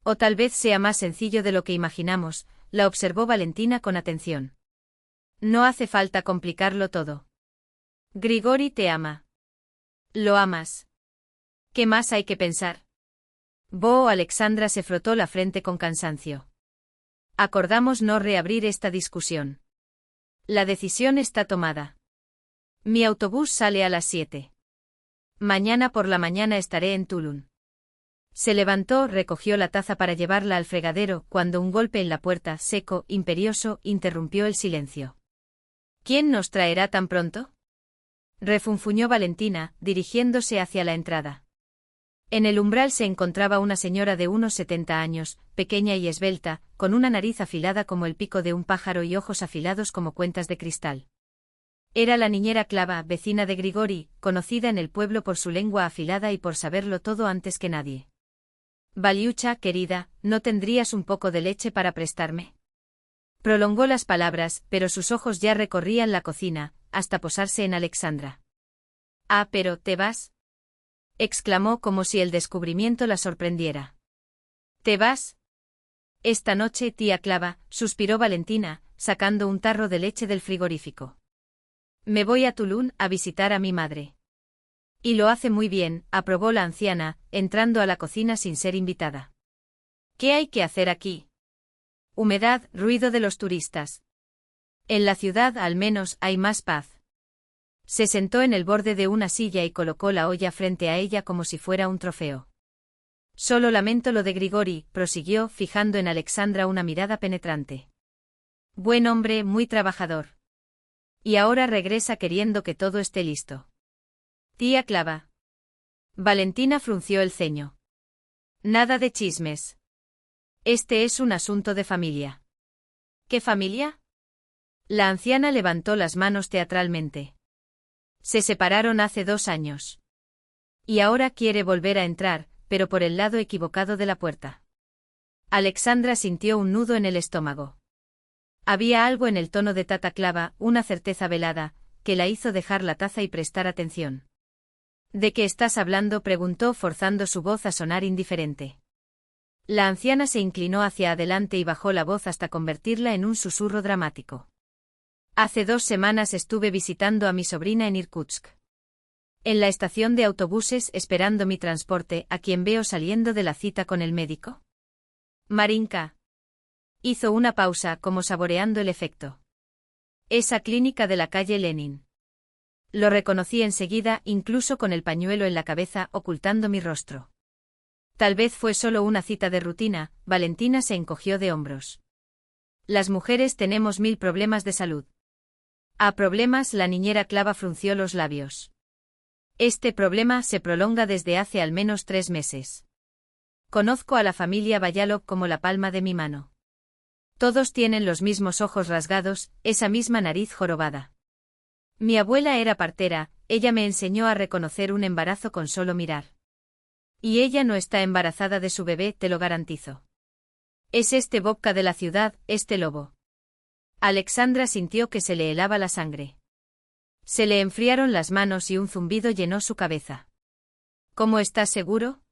O tal vez sea más sencillo de lo que imaginamos, la observó Valentina con atención. No hace falta complicarlo todo. Grigori te ama. ¿Lo amas? ¿Qué más hay que pensar? Alexandra se frotó la frente con cansancio. Acordamos no reabrir esta discusión. La decisión está tomada. Mi autobús sale a las 7. Mañana por la mañana estaré en Toulon. Se levantó, recogió la taza para llevarla al fregadero, cuando un golpe en la puerta, seco, imperioso, interrumpió el silencio. ¿Quién nos traerá tan pronto? Refunfuñó Valentina, dirigiéndose hacia la entrada. En el umbral se encontraba una señora de unos 70 años, pequeña y esbelta, con una nariz afilada como el pico de un pájaro y ojos afilados como cuentas de cristal. Era la niñera Clava, vecina de Grigori, conocida en el pueblo por su lengua afilada y por saberlo todo antes que nadie. Valiucha, querida, ¿no tendrías un poco de leche para prestarme? Prolongó las palabras, pero sus ojos ya recorrían la cocina, hasta posarse en Alexandra. Ah, pero, ¿te vas? Exclamó como si el descubrimiento la sorprendiera. ¿Te vas? Esta noche, tía Clava, suspiró Valentina, sacando un tarro de leche del frigorífico. Me voy a Toulon a visitar a mi madre. Y lo hace muy bien, aprobó la anciana, entrando a la cocina sin ser invitada. ¿Qué hay que hacer aquí? Humedad, ruido de los turistas. En la ciudad al menos hay más paz. Se sentó en el borde de una silla y colocó la olla frente a ella como si fuera un trofeo. Solo lamento lo de Grigori, prosiguió, fijando en Alexandra una mirada penetrante. Buen hombre, muy trabajador. Y ahora regresa queriendo que todo esté listo. Tía Clava. Valentina frunció el ceño. Nada de chismes. Este es un asunto de familia. ¿Qué familia? La anciana levantó las manos teatralmente. Se separaron hace 2 años. Y ahora quiere volver a entrar, pero por el lado equivocado de la puerta. Alexandra sintió un nudo en el estómago. Había algo en el tono de Tata Clava, una certeza velada, que la hizo dejar la taza y prestar atención. ¿De qué estás hablando?, preguntó, forzando su voz a sonar indiferente. La anciana se inclinó hacia adelante y bajó la voz hasta convertirla en un susurro dramático. Hace 2 semanas estuve visitando a mi sobrina en Irkutsk. En la estación de autobuses esperando mi transporte, a quien veo saliendo de la cita con el médico. Marinka. Hizo una pausa, como saboreando el efecto. Esa clínica de la calle Lenin. Lo reconocí enseguida, incluso con el pañuelo en la cabeza, ocultando mi rostro. Tal vez fue solo una cita de rutina. Valentina se encogió de hombros. Las mujeres tenemos 1000 problemas de salud. A problemas, la niñera Clava frunció los labios. Este problema se prolonga desde hace al menos 3 meses. Conozco a la familia Bayalov como la palma de mi mano. Todos tienen los mismos ojos rasgados, esa misma nariz jorobada. Mi abuela era partera, ella me enseñó a reconocer un embarazo con solo mirar. Y ella no está embarazada de su bebé, te lo garantizo. Es este vodka de la ciudad, este lobo. Alexandra sintió que se le helaba la sangre. Se le enfriaron las manos y un zumbido llenó su cabeza. ¿Cómo estás seguro?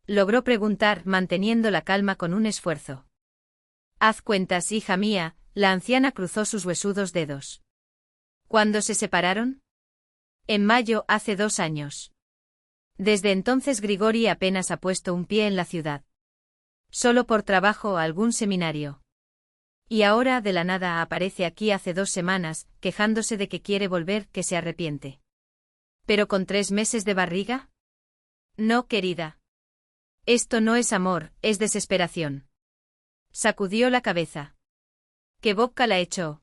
Logró preguntar, manteniendo la calma con un esfuerzo. Haz cuentas, hija mía, la anciana cruzó sus huesudos dedos. ¿Cuándo se separaron? En mayo, hace 2 años. Desde entonces Grigori apenas ha puesto un pie en la ciudad. Solo por trabajo o algún seminario. Y ahora de la nada aparece aquí hace 2 semanas, quejándose de que quiere volver, que se arrepiente. ¿Pero con 3 meses de barriga? No, querida. Esto no es amor, es desesperación. Sacudió la cabeza. ¿Qué boca la echó?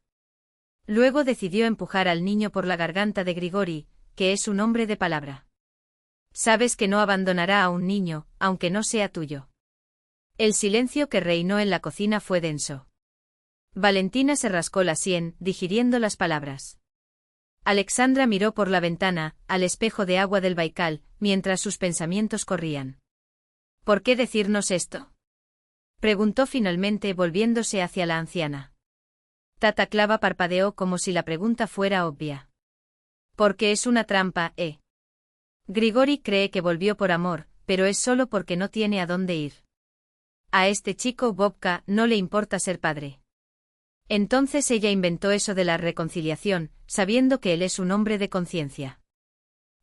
Luego decidió empujar al niño por la garganta de Grigori, que es un hombre de palabra. Sabes que no abandonará a un niño, aunque no sea tuyo. El silencio que reinó en la cocina fue denso. Valentina se rascó la sien, digiriendo las palabras. Alexandra miró por la ventana, al espejo de agua del Baikal, mientras sus pensamientos corrían. ¿Por qué decirnos esto?, preguntó finalmente, volviéndose hacia la anciana. Tata Clava parpadeó como si la pregunta fuera obvia. Porque es una trampa, ¿eh? Grigori cree que volvió por amor, pero es solo porque no tiene a dónde ir. A este chico Bobka no le importa ser padre. Entonces ella inventó eso de la reconciliación, sabiendo que él es un hombre de conciencia.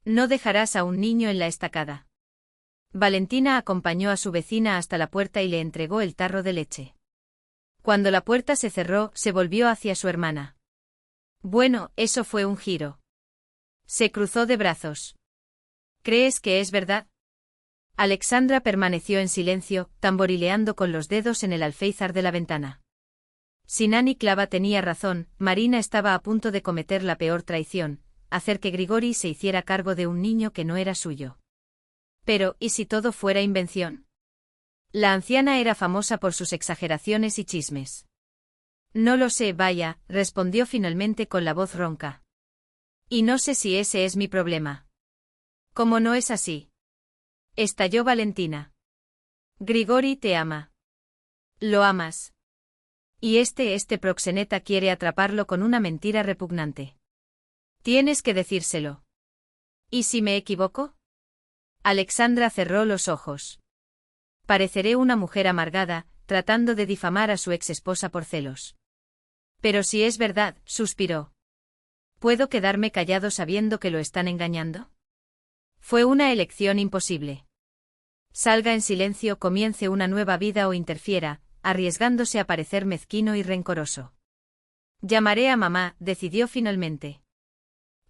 No dejarás a un niño en la estacada. Valentina acompañó a su vecina hasta la puerta y le entregó el tarro de leche. Cuando la puerta se cerró, se volvió hacia su hermana. Bueno, eso fue un giro. Se cruzó de brazos. ¿Crees que es verdad? Alexandra permaneció en silencio, tamborileando con los dedos en el alféizar de la ventana. Si Nani Clava tenía razón, Marina estaba a punto de cometer la peor traición, hacer que Grigori se hiciera cargo de un niño que no era suyo. Pero, ¿y si todo fuera invención? La anciana era famosa por sus exageraciones y chismes. No lo sé, vaya, respondió finalmente con la voz ronca. Y no sé si ese es mi problema. ¿Cómo no es así? Estalló Valentina. Grigori te ama. Lo amas. Y este proxeneta quiere atraparlo con una mentira repugnante. Tienes que decírselo. ¿Y si me equivoco? Alexandra cerró los ojos. Pareceré una mujer amargada, tratando de difamar a su ex esposa por celos. Pero si es verdad, suspiró. ¿Puedo quedarme callado sabiendo que lo están engañando? Fue una elección imposible. Salga en silencio, comience una nueva vida o interfiera, arriesgándose a parecer mezquino y rencoroso. Llamaré a mamá, decidió finalmente.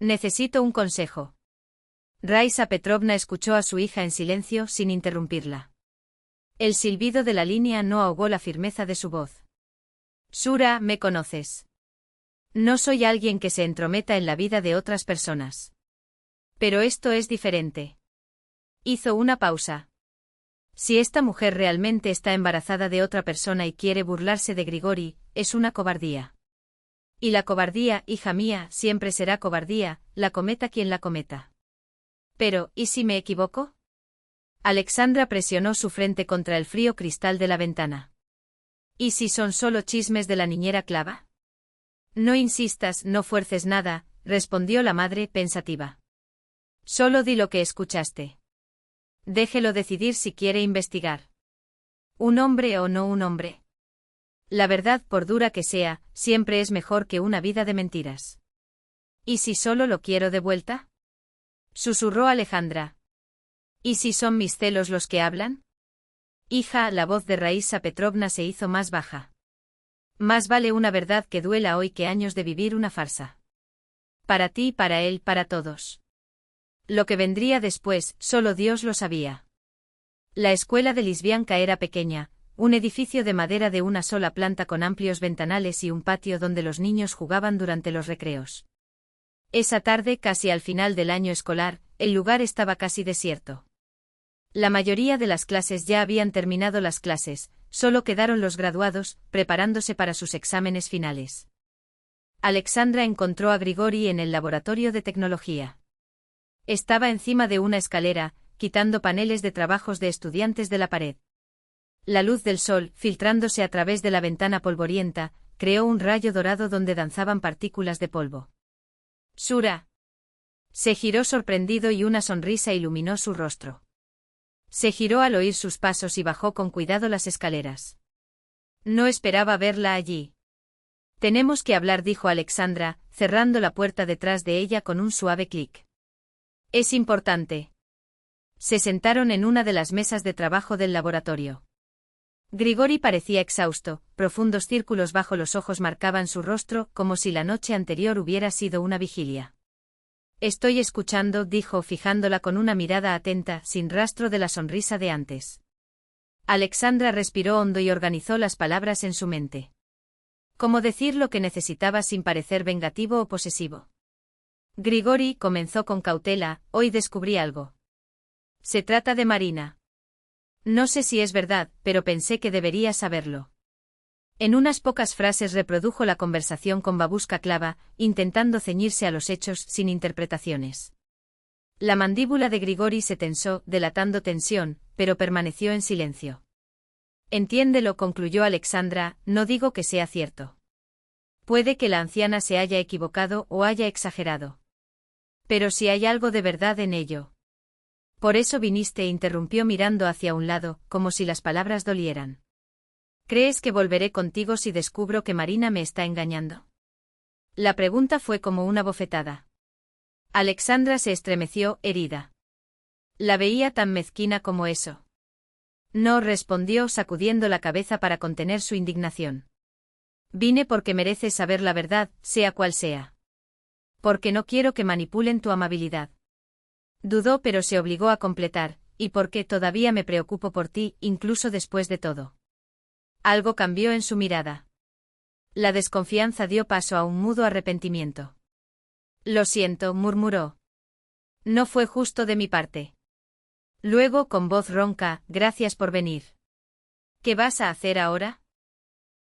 Necesito un consejo. Raisa Petrovna escuchó a su hija en silencio sin interrumpirla. El silbido de la línea no ahogó la firmeza de su voz. Sura, ¿me conoces? No soy alguien que se entrometa en la vida de otras personas. Pero esto es diferente. Hizo una pausa. Si esta mujer realmente está embarazada de otra persona y quiere burlarse de Grigori, es una cobardía. Y la cobardía, hija mía, siempre será cobardía, la cometa quien la cometa. Pero, ¿y si me equivoco? Alexandra presionó su frente contra el frío cristal de la ventana. ¿Y si son solo chismes de la niñera Clava? No insistas, no fuerces nada, respondió la madre, pensativa. Solo di lo que escuchaste. Déjelo decidir si quiere investigar. ¿Un hombre o no un hombre? La verdad, por dura que sea, siempre es mejor que una vida de mentiras. ¿Y si solo lo quiero de vuelta? Susurró Alejandra. ¿Y si son mis celos los que hablan? Hija, la voz de Raisa Petrovna se hizo más baja. Más vale una verdad que duela hoy que años de vivir una farsa. Para ti, para él, para todos. Lo que vendría después, solo Dios lo sabía. La escuela de Lisbianka era pequeña, un edificio de madera de una sola planta con amplios ventanales y un patio donde los niños jugaban durante los recreos. Esa tarde, casi al final del año escolar, el lugar estaba casi desierto. La mayoría de las clases ya habían terminado las clases, solo quedaron los graduados, preparándose para sus exámenes finales. Alexandra encontró a Grigori en el laboratorio de tecnología. Estaba encima de una escalera, quitando paneles de trabajos de estudiantes de la pared. La luz del sol, filtrándose a través de la ventana polvorienta, creó un rayo dorado donde danzaban partículas de polvo. Sura. Se giró sorprendido y una sonrisa iluminó su rostro. Se giró al oír sus pasos y bajó con cuidado las escaleras. No esperaba verla allí. Tenemos que hablar, dijo Alexandra, cerrando la puerta detrás de ella con un suave clic. Es importante. Se sentaron en una de las mesas de trabajo del laboratorio. Grigori parecía exhausto, profundos círculos bajo los ojos marcaban su rostro como si la noche anterior hubiera sido una vigilia. Estoy escuchando, dijo fijándola con una mirada atenta, sin rastro de la sonrisa de antes. Alexandra respiró hondo y organizó las palabras en su mente. ¿Cómo decir lo que necesitaba sin parecer vengativo o posesivo? Grigori comenzó con cautela, hoy descubrí algo. Se trata de Marina. No sé si es verdad, pero pensé que debería saberlo. En unas pocas frases reprodujo la conversación con Babushka Clava, intentando ceñirse a los hechos sin interpretaciones. La mandíbula de Grigori se tensó, delatando tensión, pero permaneció en silencio. Entiéndelo, concluyó Alexandra, no digo que sea cierto. Puede que la anciana se haya equivocado o haya exagerado. Pero si hay algo de verdad en ello. Por eso viniste, interrumpió mirando hacia un lado, como si las palabras dolieran. ¿Crees que volveré contigo si descubro que Marina me está engañando? La pregunta fue como una bofetada. Alexandra se estremeció, herida. La veía tan mezquina como eso. No, respondió sacudiendo la cabeza para contener su indignación. Vine porque mereces saber la verdad, sea cual sea. Porque no quiero que manipulen tu amabilidad. Dudó pero se obligó a completar, y porque todavía me preocupo por ti, incluso después de todo. Algo cambió en su mirada. La desconfianza dio paso a un mudo arrepentimiento. Lo siento, murmuró. No fue justo de mi parte. Luego, con voz ronca, gracias por venir. ¿Qué vas a hacer ahora?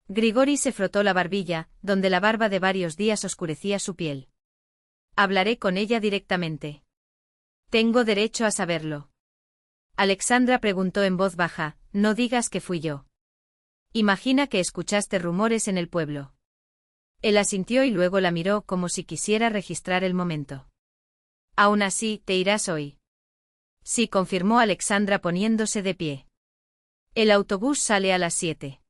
Grigori se frotó la barbilla, donde la barba de varios días oscurecía su piel. Hablaré con ella directamente. Tengo derecho a saberlo. Alexandra preguntó en voz baja, no digas que fui yo. Imagina que escuchaste rumores en el pueblo. Él asintió y luego la miró como si quisiera registrar el momento. Aún así, te irás hoy. Sí, confirmó Alexandra poniéndose de pie. El autobús sale a las 7.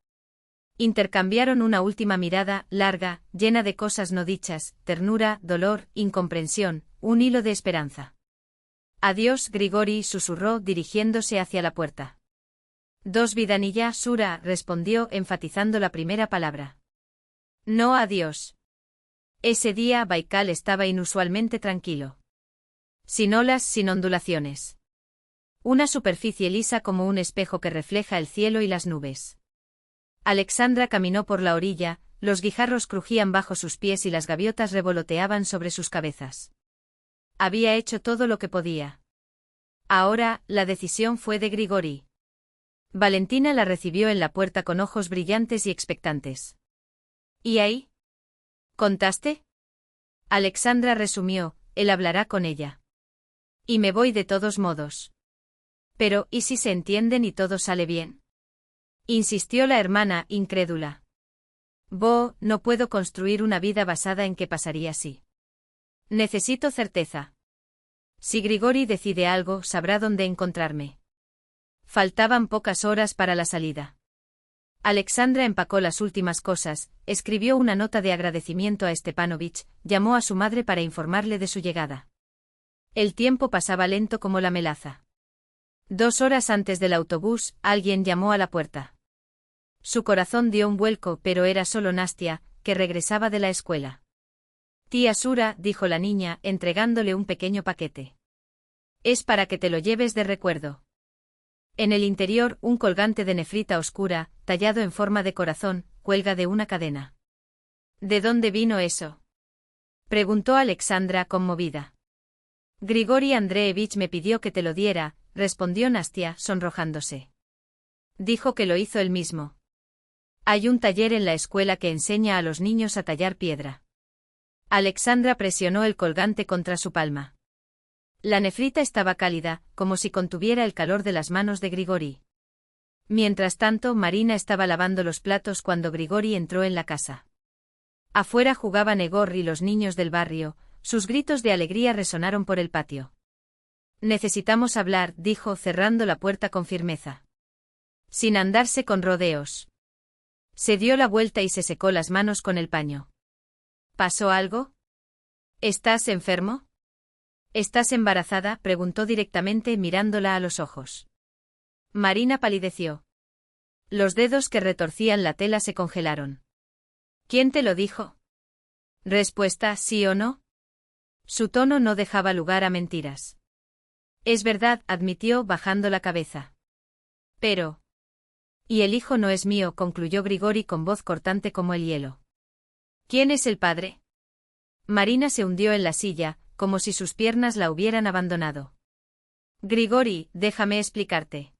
Intercambiaron una última mirada, larga, llena de cosas no dichas, ternura, dolor, incomprensión, un hilo de esperanza. Adiós, Grigori, susurró dirigiéndose hacia la puerta. Dos vidanilla, Sura, respondió enfatizando la primera palabra. No, adiós. Ese día Baikal estaba inusualmente tranquilo. Sin olas, sin ondulaciones. Una superficie lisa como un espejo que refleja el cielo y las nubes. Alexandra caminó por la orilla, los guijarros crujían bajo sus pies y las gaviotas revoloteaban sobre sus cabezas. Había hecho todo lo que podía. Ahora, la decisión fue de Grigori. Valentina la recibió en la puerta con ojos brillantes y expectantes. ¿Y ahí? ¿Contaste? Alexandra resumió, él hablará con ella. Y me voy de todos modos. Pero, ¿y si se entienden y todo sale bien? Insistió la hermana, incrédula. No puedo construir una vida basada en qué pasaría si. Necesito certeza. Si Grigori decide algo, sabrá dónde encontrarme. Faltaban pocas horas para la salida. Alexandra empacó las últimas cosas, escribió una nota de agradecimiento a Stepanovich, llamó a su madre para informarle de su llegada. El tiempo pasaba lento como la melaza. 2 horas antes del autobús, alguien llamó a la puerta. Su corazón dio un vuelco, pero era solo Nastia, que regresaba de la escuela. Tía Sura, dijo la niña, entregándole un pequeño paquete. Es para que te lo lleves de recuerdo. En el interior, un colgante de nefrita oscura, tallado en forma de corazón, cuelga de una cadena. ¿De dónde vino eso? Preguntó Alexandra conmovida. Grigori Andreevich me pidió que te lo diera, respondió Nastia, sonrojándose. Dijo que lo hizo él mismo. Hay un taller en la escuela que enseña a los niños a tallar piedra. Alexandra presionó el colgante contra su palma. La nefrita estaba cálida, como si contuviera el calor de las manos de Grigori. Mientras tanto, Marina estaba lavando los platos cuando Grigori entró en la casa. Afuera jugaban Egor y los niños del barrio, sus gritos de alegría resonaron por el patio. Necesitamos hablar, dijo cerrando la puerta con firmeza. Sin andarse con rodeos. Se dio la vuelta y se secó las manos con el paño. ¿Pasó algo? ¿Estás enfermo? ¿Estás embarazada?, preguntó directamente mirándola a los ojos. Marina palideció. Los dedos que retorcían la tela se congelaron. ¿Quién te lo dijo? Respuesta, sí o no. Su tono no dejaba lugar a mentiras. Es verdad, admitió bajando la cabeza. Pero. Y el hijo no es mío, concluyó Grigori con voz cortante como el hielo. ¿Quién es el padre? Marina se hundió en la silla, como si sus piernas la hubieran abandonado. Grigori, déjame explicarte.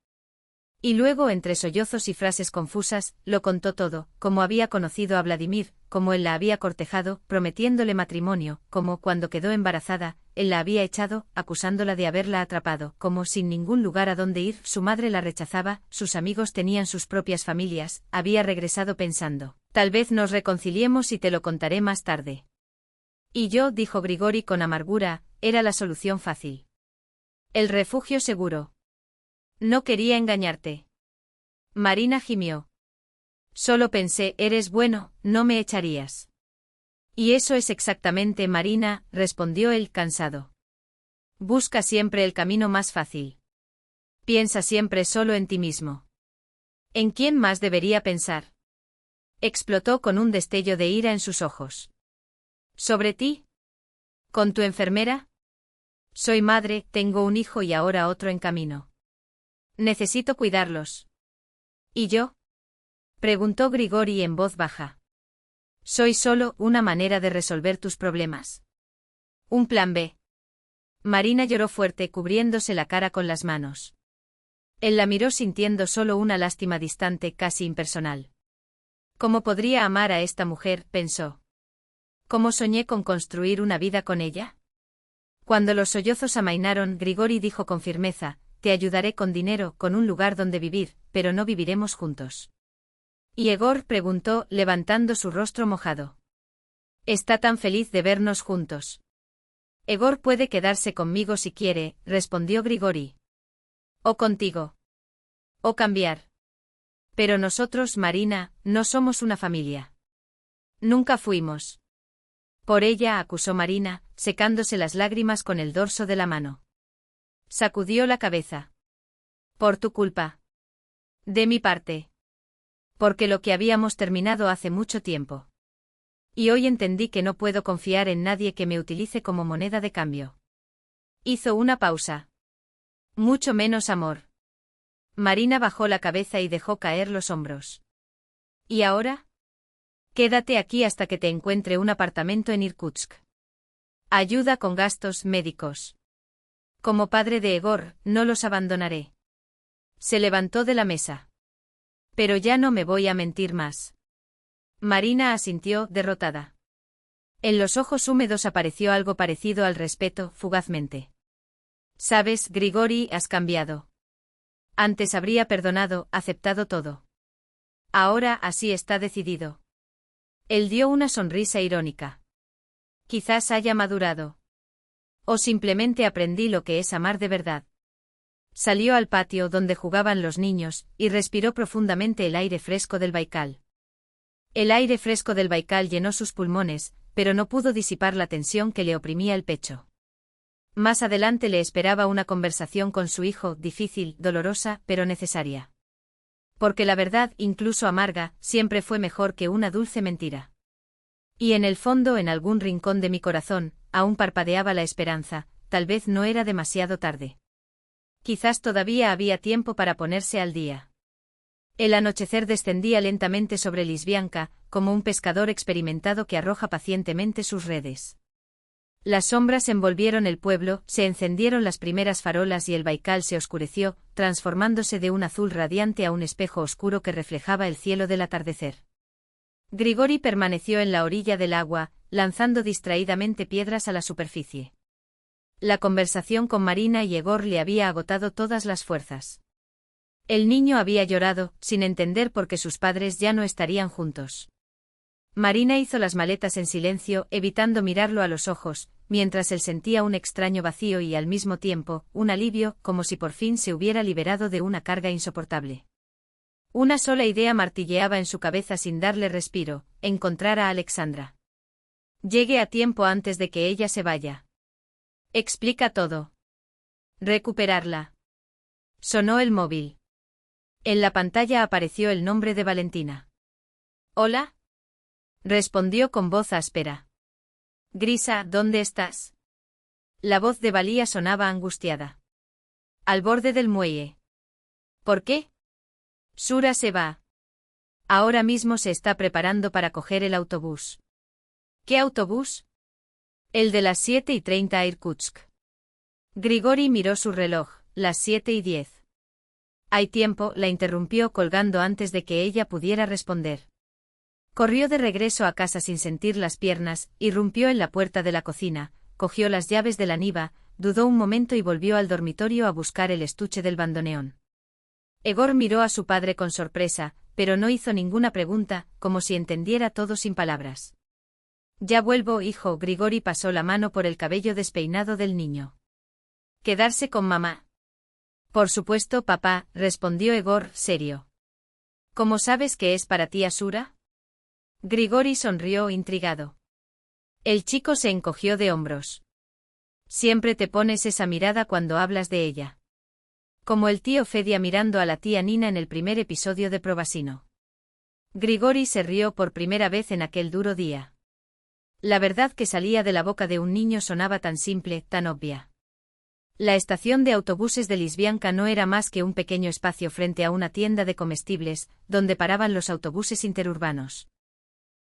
Y luego, entre sollozos y frases confusas, lo contó todo, cómo había conocido a Vladimir, cómo él la había cortejado, prometiéndole matrimonio, cómo, cuando quedó embarazada, él la había echado, acusándola de haberla atrapado, cómo, sin ningún lugar a donde ir, su madre la rechazaba, sus amigos tenían sus propias familias, había regresado pensando, tal vez nos reconciliemos y te lo contaré más tarde. Y yo, dijo Grigori con amargura, era la solución fácil. El refugio seguro. No quería engañarte. Marina gimió. Solo pensé, eres bueno, no me echarías. Y eso es exactamente, Marina, respondió él cansado. Busca siempre el camino más fácil. Piensa siempre solo en ti mismo. ¿En quién más debería pensar? Explotó con un destello de ira en sus ojos. ¿Sobre ti? ¿Con tu enfermera? Soy madre, tengo un hijo y ahora otro en camino. Necesito cuidarlos. ¿Y yo? Preguntó Grigori en voz baja. Soy solo una manera de resolver tus problemas. Un plan B. Marina lloró fuerte cubriéndose la cara con las manos. Él la miró sintiendo solo una lástima distante, casi impersonal. ¿Cómo podría amar a esta mujer?, pensó. ¿Cómo soñé con construir una vida con ella? Cuando los sollozos amainaron, Grigori dijo con firmeza, te ayudaré con dinero, con un lugar donde vivir, pero no viviremos juntos. ¿Y Egor?, preguntó, levantando su rostro mojado. Está tan feliz de vernos juntos. Egor puede quedarse conmigo si quiere, respondió Grigori. O contigo. O cambiar. Pero nosotros, Marina, no somos una familia. Nunca fuimos. Por ella, acusó Marina, secándose las lágrimas con el dorso de la mano. Sacudió la cabeza. Por tu culpa. De mi parte. Porque lo que habíamos terminado hace mucho tiempo. Y hoy entendí que no puedo confiar en nadie que me utilice como moneda de cambio. Hizo una pausa. Mucho menos amor. Marina bajó la cabeza y dejó caer los hombros. ¿Y ahora? Quédate aquí hasta que te encuentre un apartamento en Irkutsk. Ayuda con gastos médicos. Como padre de Egor, no los abandonaré. Se levantó de la mesa. Pero ya no me voy a mentir más. Marina asintió, derrotada. En los ojos húmedos apareció algo parecido al respeto, fugazmente. Sabes, Grigori, has cambiado. Antes habría perdonado, aceptado todo. Ahora así está decidido. Él dio una sonrisa irónica. Quizás haya madurado. O simplemente aprendí lo que es amar de verdad. Salió al patio donde jugaban los niños, y respiró profundamente el aire fresco del Baikal. El aire fresco del Baikal llenó sus pulmones, pero no pudo disipar la tensión que le oprimía el pecho. Más adelante le esperaba una conversación con su hijo, difícil, dolorosa, pero necesaria. Porque la verdad, incluso amarga, siempre fue mejor que una dulce mentira. Y en el fondo, en algún rincón de mi corazón, aún parpadeaba la esperanza, tal vez no era demasiado tarde. Quizás todavía había tiempo para ponerse al día. El anochecer descendía lentamente sobre Lisbianka, como un pescador experimentado que arroja pacientemente sus redes. Las sombras envolvieron el pueblo, se encendieron las primeras farolas y el Baikal se oscureció, transformándose de un azul radiante a un espejo oscuro que reflejaba el cielo del atardecer. Grigori permaneció en la orilla del agua, lanzando distraídamente piedras a la superficie. La conversación con Marina y Egor le había agotado todas las fuerzas. El niño había llorado, sin entender por qué sus padres ya no estarían juntos. Marina hizo las maletas en silencio, evitando mirarlo a los ojos, mientras él sentía un extraño vacío y al mismo tiempo, un alivio, como si por fin se hubiera liberado de una carga insoportable. Una sola idea martilleaba en su cabeza sin darle respiro: encontrar a Alexandra. Llegue a tiempo antes de que ella se vaya. Explica todo. Recuperarla. Sonó el móvil. En la pantalla apareció el nombre de Valentina. ¿Hola? Respondió con voz áspera. Grisa, ¿dónde estás? La voz de Valía sonaba angustiada. Al borde del muelle. ¿Por qué? Sura se va. Ahora mismo se está preparando para coger el autobús. ¿Qué autobús? El de las 7:30 a Irkutsk. Grigori miró su reloj, las 7:10. Hay tiempo, la interrumpió colgando antes de que ella pudiera responder. Corrió de regreso a casa sin sentir las piernas, irrumpió en la puerta de la cocina, cogió las llaves de la niva, dudó un momento y volvió al dormitorio a buscar el estuche del bandoneón. Egor miró a su padre con sorpresa, pero no hizo ninguna pregunta, como si entendiera todo sin palabras. Ya vuelvo, hijo. Grigori pasó la mano por el cabello despeinado del niño. ¿Quedarse con mamá? Por supuesto, papá, respondió Egor, serio. ¿Cómo sabes que es para ti Asura? Grigori sonrió intrigado. El chico se encogió de hombros. Siempre te pones esa mirada cuando hablas de ella. Como el tío Fedia mirando a la tía Nina en el primer episodio de Probasino. Grigori se rió por primera vez en aquel duro día. La verdad que salía de la boca de un niño sonaba tan simple, tan obvia. La estación de autobuses de Lisbianca no era más que un pequeño espacio frente a una tienda de comestibles, donde paraban los autobuses interurbanos.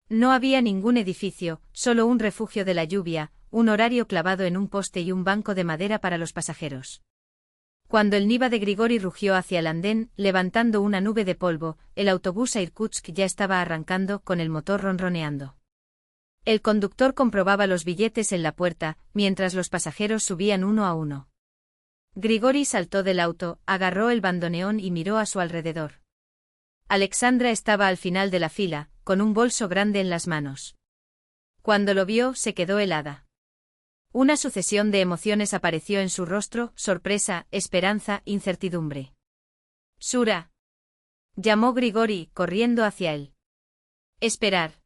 No había ningún edificio, solo un refugio de la lluvia, un horario clavado en un poste y un banco de madera para los pasajeros. Cuando el Niva de Grigori rugió hacia el andén, levantando una nube de polvo, el autobús a Irkutsk ya estaba arrancando, con el motor ronroneando. El conductor comprobaba los billetes en la puerta, mientras los pasajeros subían uno a uno. Grigori saltó del auto, agarró el bandoneón y miró a su alrededor. Alexandra estaba al final de la fila, con un bolso grande en las manos. Cuando lo vio, se quedó helada. Una sucesión de emociones apareció en su rostro: sorpresa, esperanza, incertidumbre. «Sura», llamó Grigori, corriendo hacia él. «Esperar».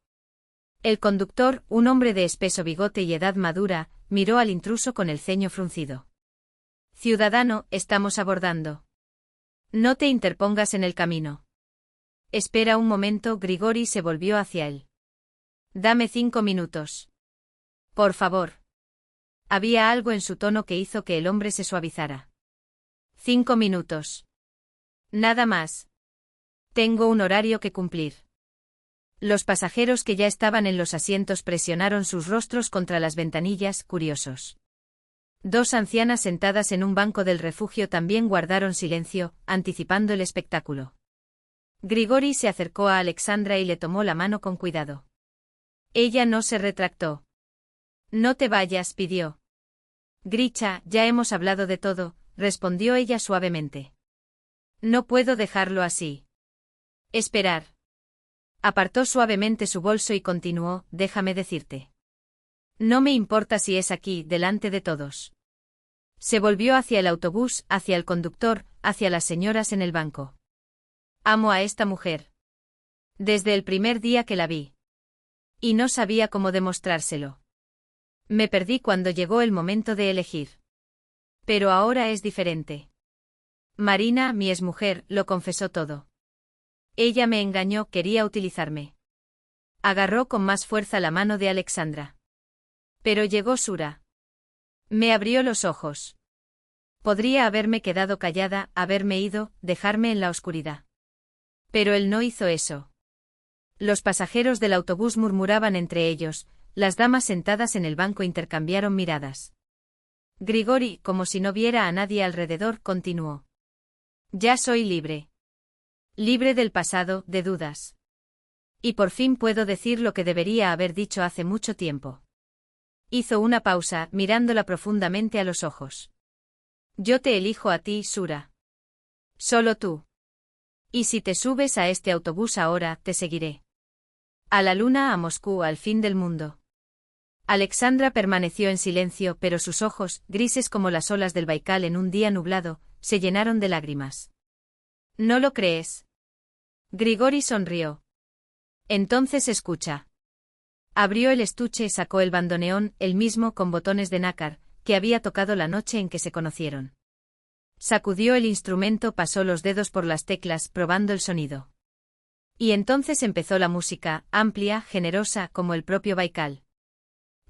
El conductor, un hombre de espeso bigote y edad madura, miró al intruso con el ceño fruncido. «Ciudadano, estamos abordando. No te interpongas en el camino». «Espera un momento». Grigori se volvió hacia él. «Dame 5 minutos. Por favor». Había algo en su tono que hizo que el hombre se suavizara. 5 minutos. Nada más. Tengo un horario que cumplir. Los pasajeros que ya estaban en los asientos presionaron sus rostros contra las ventanillas, curiosos. 2 ancianas sentadas en un banco del refugio también guardaron silencio, anticipando el espectáculo. Grigori se acercó a Alexandra y le tomó la mano con cuidado. Ella no se retractó. «No te vayas», pidió. «Grisha, ya hemos hablado de todo», respondió ella suavemente. «No puedo dejarlo así. Esperar». Apartó suavemente su bolso y continuó: «Déjame decirte. No me importa si es aquí, delante de todos». Se volvió hacia el autobús, hacia el conductor, hacia las señoras en el banco. «Amo a esta mujer. Desde el primer día que la vi. Y no sabía cómo demostrárselo. Me perdí cuando llegó el momento de elegir. Pero ahora es diferente. Marina, mi exmujer, lo confesó todo. Ella me engañó, quería utilizarme». Agarró con más fuerza la mano de Alexandra. Pero llegó Sura. Me abrió los ojos. Podría haberme quedado callada, haberme ido, dejarme en la oscuridad. Pero él no hizo eso. Los pasajeros del autobús murmuraban entre ellos, las damas sentadas en el banco intercambiaron miradas. Grigori, como si no viera a nadie alrededor, continuó. «Ya soy libre. Libre del pasado, de dudas. Y por fin puedo decir lo que debería haber dicho hace mucho tiempo». Hizo una pausa, mirándola profundamente a los ojos. «Yo te elijo a ti, Sura. Solo tú. Y si te subes a este autobús ahora, te seguiré. A la luna, a Moscú, al fin del mundo». Alexandra permaneció en silencio, pero sus ojos, grises como las olas del Baikal en un día nublado, se llenaron de lágrimas. «¿No lo crees?» Grigori sonrió. «Entonces escucha». Abrió el estuche y sacó el bandoneón, el mismo con botones de nácar, que había tocado la noche en que se conocieron. Sacudió el instrumento, pasó los dedos por las teclas, probando el sonido. Y entonces empezó la música, amplia, generosa, como el propio Baikal.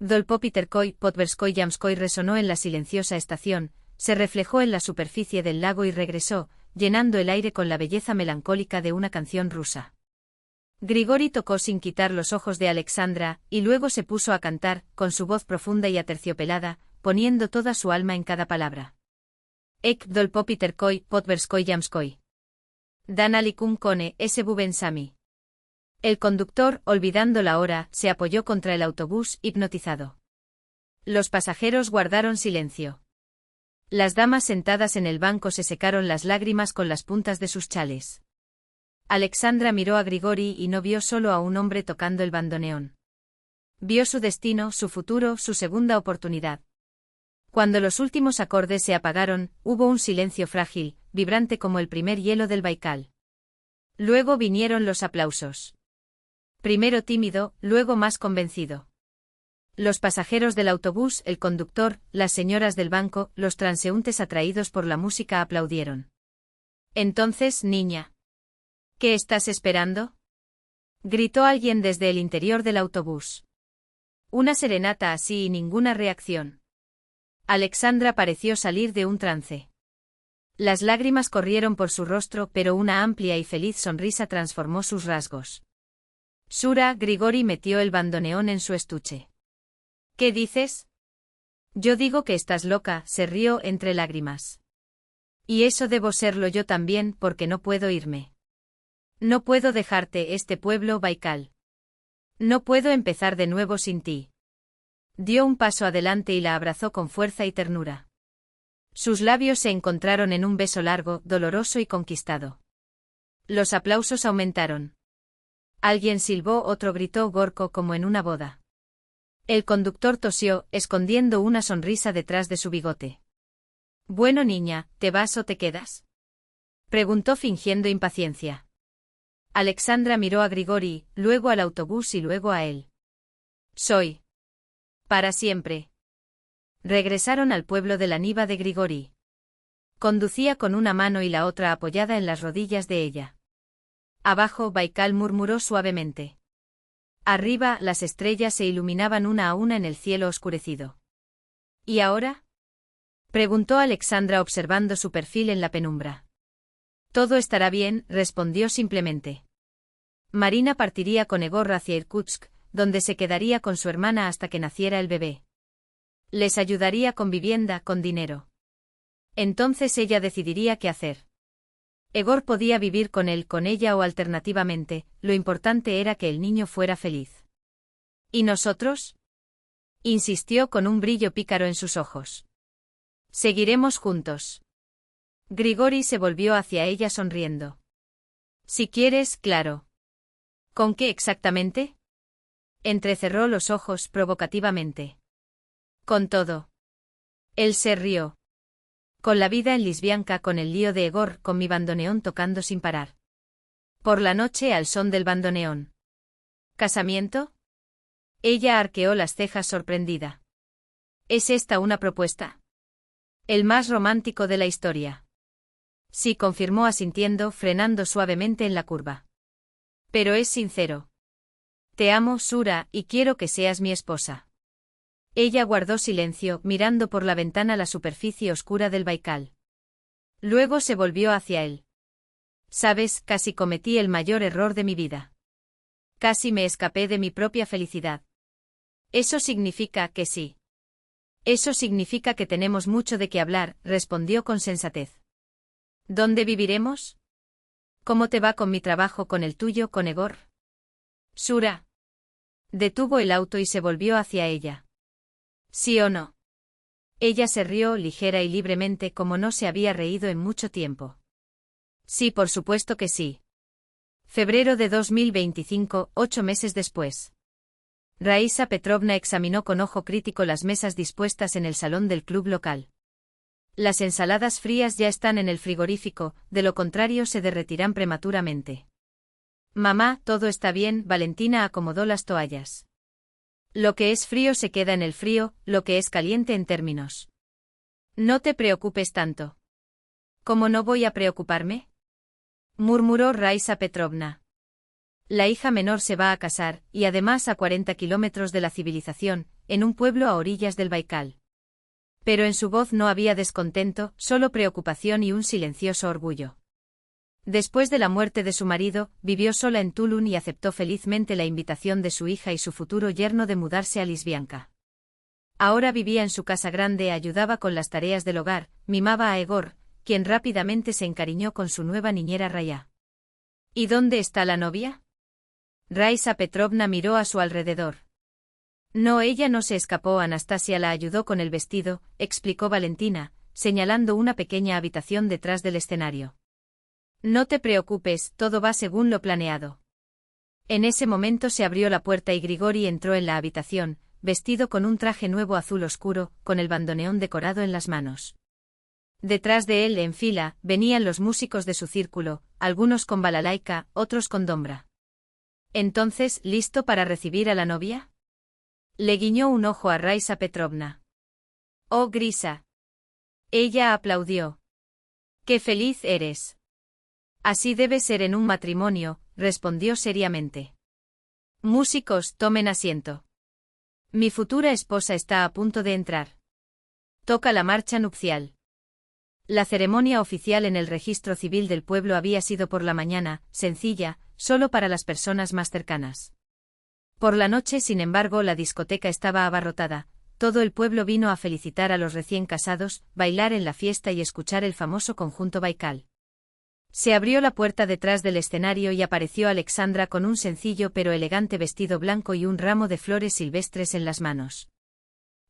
Dolpopiterkoy, Potverskoy Yamskoy resonó en la silenciosa estación, se reflejó en la superficie del lago y regresó, llenando el aire con la belleza melancólica de una canción rusa. Grigori tocó sin quitar los ojos de Alexandra, y luego se puso a cantar, con su voz profunda y aterciopelada, poniendo toda su alma en cada palabra. Ek Dolpopiterkoy, Potverskoy Yamskoy. Danalikum Kone, S. Bubensami. El conductor, olvidando la hora, se apoyó contra el autobús, hipnotizado. Los pasajeros guardaron silencio. Las damas sentadas en el banco se secaron las lágrimas con las puntas de sus chales. Alexandra miró a Grigori y no vio solo a un hombre tocando el bandoneón. Vio su destino, su futuro, su segunda oportunidad. Cuando los últimos acordes se apagaron, hubo un silencio frágil, vibrante como el primer hielo del Baikal. Luego vinieron los aplausos. Primero tímido, luego más convencido. Los pasajeros del autobús, el conductor, las señoras del banco, los transeúntes atraídos por la música aplaudieron. Entonces, niña. ¿Qué estás esperando? Gritó alguien desde el interior del autobús. Una serenata así y ninguna reacción. Alexandra pareció salir de un trance. Las lágrimas corrieron por su rostro, pero una amplia y feliz sonrisa transformó sus rasgos. Sura, Grigori metió el bandoneón en su estuche. ¿Qué dices? Yo digo que estás loca, se rió entre lágrimas. Y eso debo serlo yo también porque no puedo irme. No puedo dejarte este pueblo, Baikal. No puedo empezar de nuevo sin ti. Dio un paso adelante y la abrazó con fuerza y ternura. Sus labios se encontraron en un beso largo, doloroso y conquistado. Los aplausos aumentaron. Alguien silbó, otro gritó Gorko como en una boda. El conductor tosió, escondiendo una sonrisa detrás de su bigote. Bueno, niña, ¿te vas o te quedas? Preguntó fingiendo impaciencia. Alexandra miró a Grigori, luego al autobús y luego a él. Soy. Para siempre. Regresaron al pueblo de la Niva de Grigori. Conducía con una mano y la otra apoyada en las rodillas de ella. Abajo, Baikal murmuró suavemente. Arriba, las estrellas se iluminaban una a una en el cielo oscurecido. ¿Y ahora? Preguntó Alexandra observando su perfil en la penumbra. Todo estará bien, respondió simplemente. Marina partiría con Egor hacia Irkutsk, donde se quedaría con su hermana hasta que naciera el bebé. Les ayudaría con vivienda, con dinero. Entonces ella decidiría qué hacer. Egor podía vivir con él, con ella o alternativamente, lo importante era que el niño fuera feliz. ¿Y nosotros? Insistió con un brillo pícaro en sus ojos. Seguiremos juntos. Grigori se volvió hacia ella sonriendo. Si quieres, claro. ¿Con qué exactamente? Entrecerró los ojos provocativamente. Con todo. Él se rió. Con la vida en Lisbianka, con el lío de Egor, con mi bandoneón tocando sin parar. Por la noche al son del bandoneón. ¿Casamiento? Ella arqueó las cejas sorprendida. ¿Es esta una propuesta? El más romántico de la historia. Sí, confirmó asintiendo, frenando suavemente en la curva. Pero es sincero. Te amo, Sura, y quiero que seas mi esposa. Ella guardó silencio, mirando por la ventana la superficie oscura del Baikal. Luego se volvió hacia él. Sabes, casi cometí el mayor error de mi vida. Casi me escapé de mi propia felicidad. Eso significa que sí. Eso significa que tenemos mucho de qué hablar, respondió con sensatez. ¿Dónde viviremos? ¿Cómo te va con mi trabajo, con el tuyo, con Egor? Sura. Detuvo el auto y se volvió hacia ella. ¿Sí o no? Ella se rió ligera y libremente como no se había reído en mucho tiempo. Sí, por supuesto que sí. Febrero de 2025, 8 meses después. Raisa Petrovna examinó con ojo crítico las mesas dispuestas en el salón del club local. Las ensaladas frías ya están en el frigorífico, de lo contrario se derretirán prematuramente. Mamá, todo está bien, Valentina acomodó las toallas. Lo que es frío se queda en el frío, lo que es caliente en términos. No te preocupes tanto. ¿Cómo no voy a preocuparme? Murmuró Raisa Petrovna. La hija menor se va a casar, y además a 40 kilómetros de la civilización, en un pueblo a orillas del Baikal. Pero en su voz no había descontento, solo preocupación y un silencioso orgullo. Después de la muerte de su marido, vivió sola en Tulun y aceptó felizmente la invitación de su hija y su futuro yerno de mudarse a Lisbianka. Ahora vivía en su casa grande, ayudaba con las tareas del hogar, mimaba a Egor, quien rápidamente se encariñó con su nueva niñera Raya. ¿Y dónde está la novia? Raisa Petrovna miró a su alrededor. No, ella no se escapó, Anastasia la ayudó con el vestido, explicó Valentina, señalando una pequeña habitación detrás del escenario. No te preocupes, todo va según lo planeado. En ese momento se abrió la puerta y Grigori entró en la habitación, vestido con un traje nuevo azul oscuro, con el bandoneón decorado en las manos. Detrás de él, en fila, venían los músicos de su círculo, algunos con balalaika, otros con dombra. Entonces, ¿listo para recibir a la novia? Le guiñó un ojo a Raisa Petrovna. Oh, Grisa. Ella aplaudió. Qué feliz eres. Así debe ser en un matrimonio, respondió seriamente. Músicos, tomen asiento. Mi futura esposa está a punto de entrar. Toca la marcha nupcial. La ceremonia oficial en el registro civil del pueblo había sido por la mañana, sencilla, solo para las personas más cercanas. Por la noche, sin embargo, la discoteca estaba abarrotada. Todo el pueblo vino a felicitar a los recién casados, bailar en la fiesta y escuchar el famoso conjunto Baikal. Se abrió la puerta detrás del escenario y apareció Alexandra con un sencillo pero elegante vestido blanco y un ramo de flores silvestres en las manos.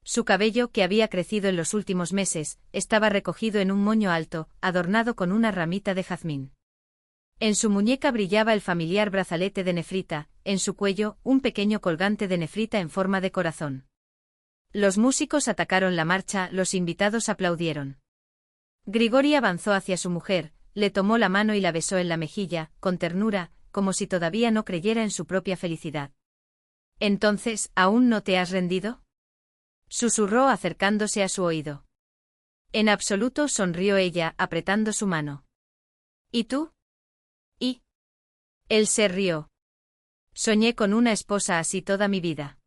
Su cabello, que había crecido en los últimos meses, estaba recogido en un moño alto, adornado con una ramita de jazmín. En su muñeca brillaba el familiar brazalete de nefrita, en su cuello, un pequeño colgante de nefrita en forma de corazón. Los músicos atacaron la marcha, los invitados aplaudieron. Grigori avanzó hacia su mujer, le tomó la mano y la besó en la mejilla, con ternura, como si todavía no creyera en su propia felicidad. «¿Entonces, aún no te has rendido?», susurró acercándose a su oído. En absoluto, sonrió ella, apretando su mano. «¿Y tú?». «¿Y?». Él se rió. «Soñé con una esposa así toda mi vida.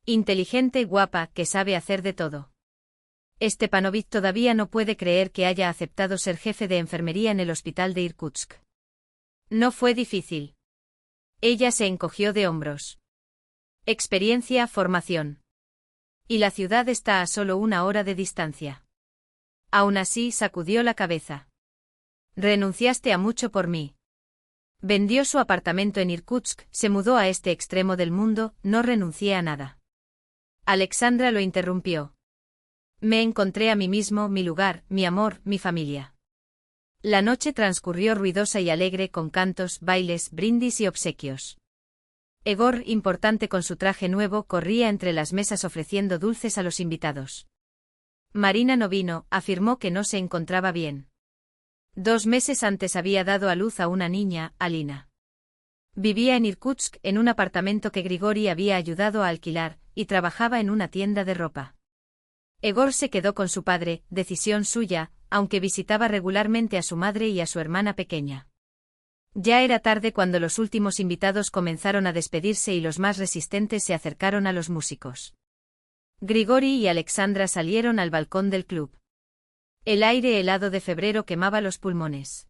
Inteligente, guapa, que sabe hacer de todo». Stepanovich todavía no puede creer que haya aceptado ser jefe de enfermería en el hospital de Irkutsk. No fue difícil. Ella se encogió de hombros. Experiencia, formación. Y la ciudad está a solo 1 hora de distancia. Aún así, sacudió la cabeza. Renunciaste a mucho por mí. Vendió su apartamento en Irkutsk, se mudó a este extremo del mundo, no renuncié a nada. Alexandra lo interrumpió. Me encontré a mí mismo, mi lugar, mi amor, mi familia. La noche transcurrió ruidosa y alegre con cantos, bailes, brindis y obsequios. Egor, importante con su traje nuevo, corría entre las mesas ofreciendo dulces a los invitados. Marina no vino, afirmó que no se encontraba bien. 2 meses antes había dado a luz a una niña, Alina. Vivía en Irkutsk, en un apartamento que Grigori había ayudado a alquilar, y trabajaba en una tienda de ropa. Egor se quedó con su padre, decisión suya, aunque visitaba regularmente a su madre y a su hermana pequeña. Ya era tarde cuando los últimos invitados comenzaron a despedirse y los más resistentes se acercaron a los músicos. Grigori y Alexandra salieron al balcón del club. El aire helado de febrero quemaba los pulmones.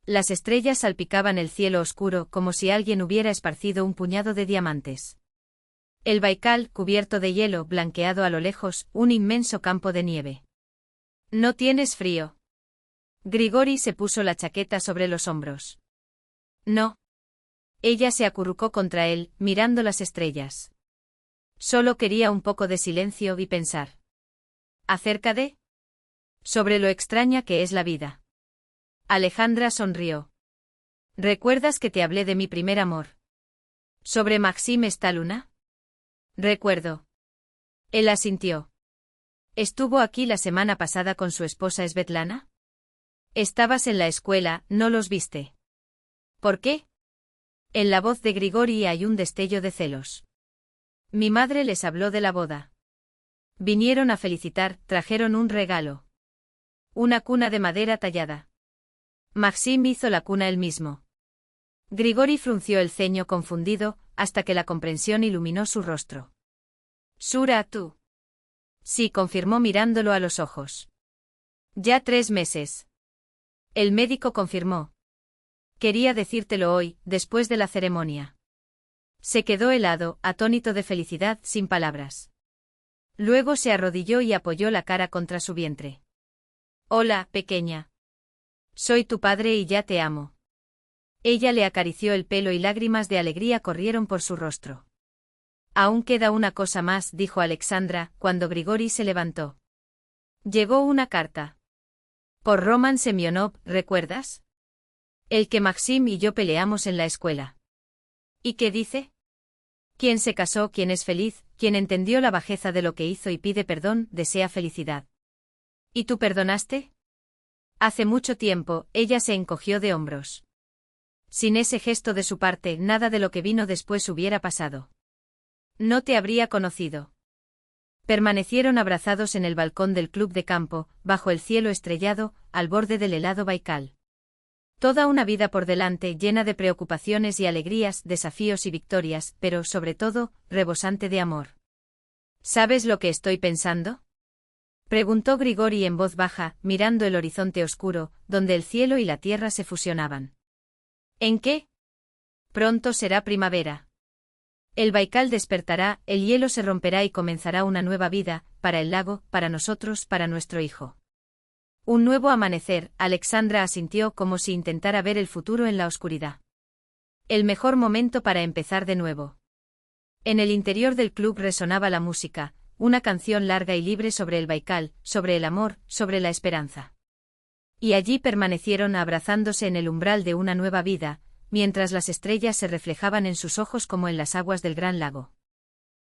Las estrellas salpicaban el cielo oscuro como si alguien hubiera esparcido un puñado de diamantes. El Baikal, cubierto de hielo, blanqueado a lo lejos, un inmenso campo de nieve. ¿No tienes frío? Grigori se puso la chaqueta sobre los hombros. No. Ella se acurrucó contra él, mirando las estrellas. Solo quería un poco de silencio y pensar. ¿Acerca de? Sobre lo extraña que es la vida. Alejandra sonrió. ¿Recuerdas que te hablé de mi primer amor? ¿Sobre Maxim Staluna? Recuerdo. Él asintió. ¿Estuvo aquí la semana pasada con su esposa Svetlana? Estabas en la escuela, ¿no los viste? ¿Por qué? En la voz de Grigori hay un destello de celos. Mi madre les habló de la boda. Vinieron a felicitar, trajeron un regalo. Una cuna de madera tallada. Maxim hizo la cuna él mismo. Grigori frunció el ceño confundido, hasta que la comprensión iluminó su rostro. «Sura, tú». Sí, confirmó mirándolo a los ojos. «Ya 3 meses». El médico confirmó. «Quería decírtelo hoy, después de la ceremonia». Se quedó helado, atónito de felicidad, sin palabras. Luego se arrodilló y apoyó la cara contra su vientre. «Hola, pequeña. Soy tu padre y ya te amo». Ella le acarició el pelo y lágrimas de alegría corrieron por su rostro. «Aún queda una cosa más», dijo Alexandra, cuando Grigori se levantó. Llegó una carta. Por Roman Semyonov, ¿recuerdas? El que Maxim y yo peleamos en la escuela. ¿Y qué dice? Quien se casó, quien es feliz, quien entendió la bajeza de lo que hizo y pide perdón, desea felicidad. ¿Y tú perdonaste? Hace mucho tiempo, ella se encogió de hombros. Sin ese gesto de su parte, nada de lo que vino después hubiera pasado. No te habría conocido. Permanecieron abrazados en el balcón del club de campo, bajo el cielo estrellado, al borde del helado Baikal. Toda una vida por delante, llena de preocupaciones y alegrías, desafíos y victorias, pero, sobre todo, rebosante de amor. ¿Sabes lo que estoy pensando? Preguntó Grigori en voz baja, mirando el horizonte oscuro, donde el cielo y la tierra se fusionaban. ¿En qué? Pronto será primavera. El Baikal despertará, el hielo se romperá y comenzará una nueva vida, para el lago, para nosotros, para nuestro hijo. Un nuevo amanecer, Alexandra asintió como si intentara ver el futuro en la oscuridad. El mejor momento para empezar de nuevo. En el interior del club resonaba la música, una canción larga y libre sobre el Baikal, sobre el amor, sobre la esperanza. Y allí permanecieron abrazándose en el umbral de una nueva vida, mientras las estrellas se reflejaban en sus ojos como en las aguas del gran lago.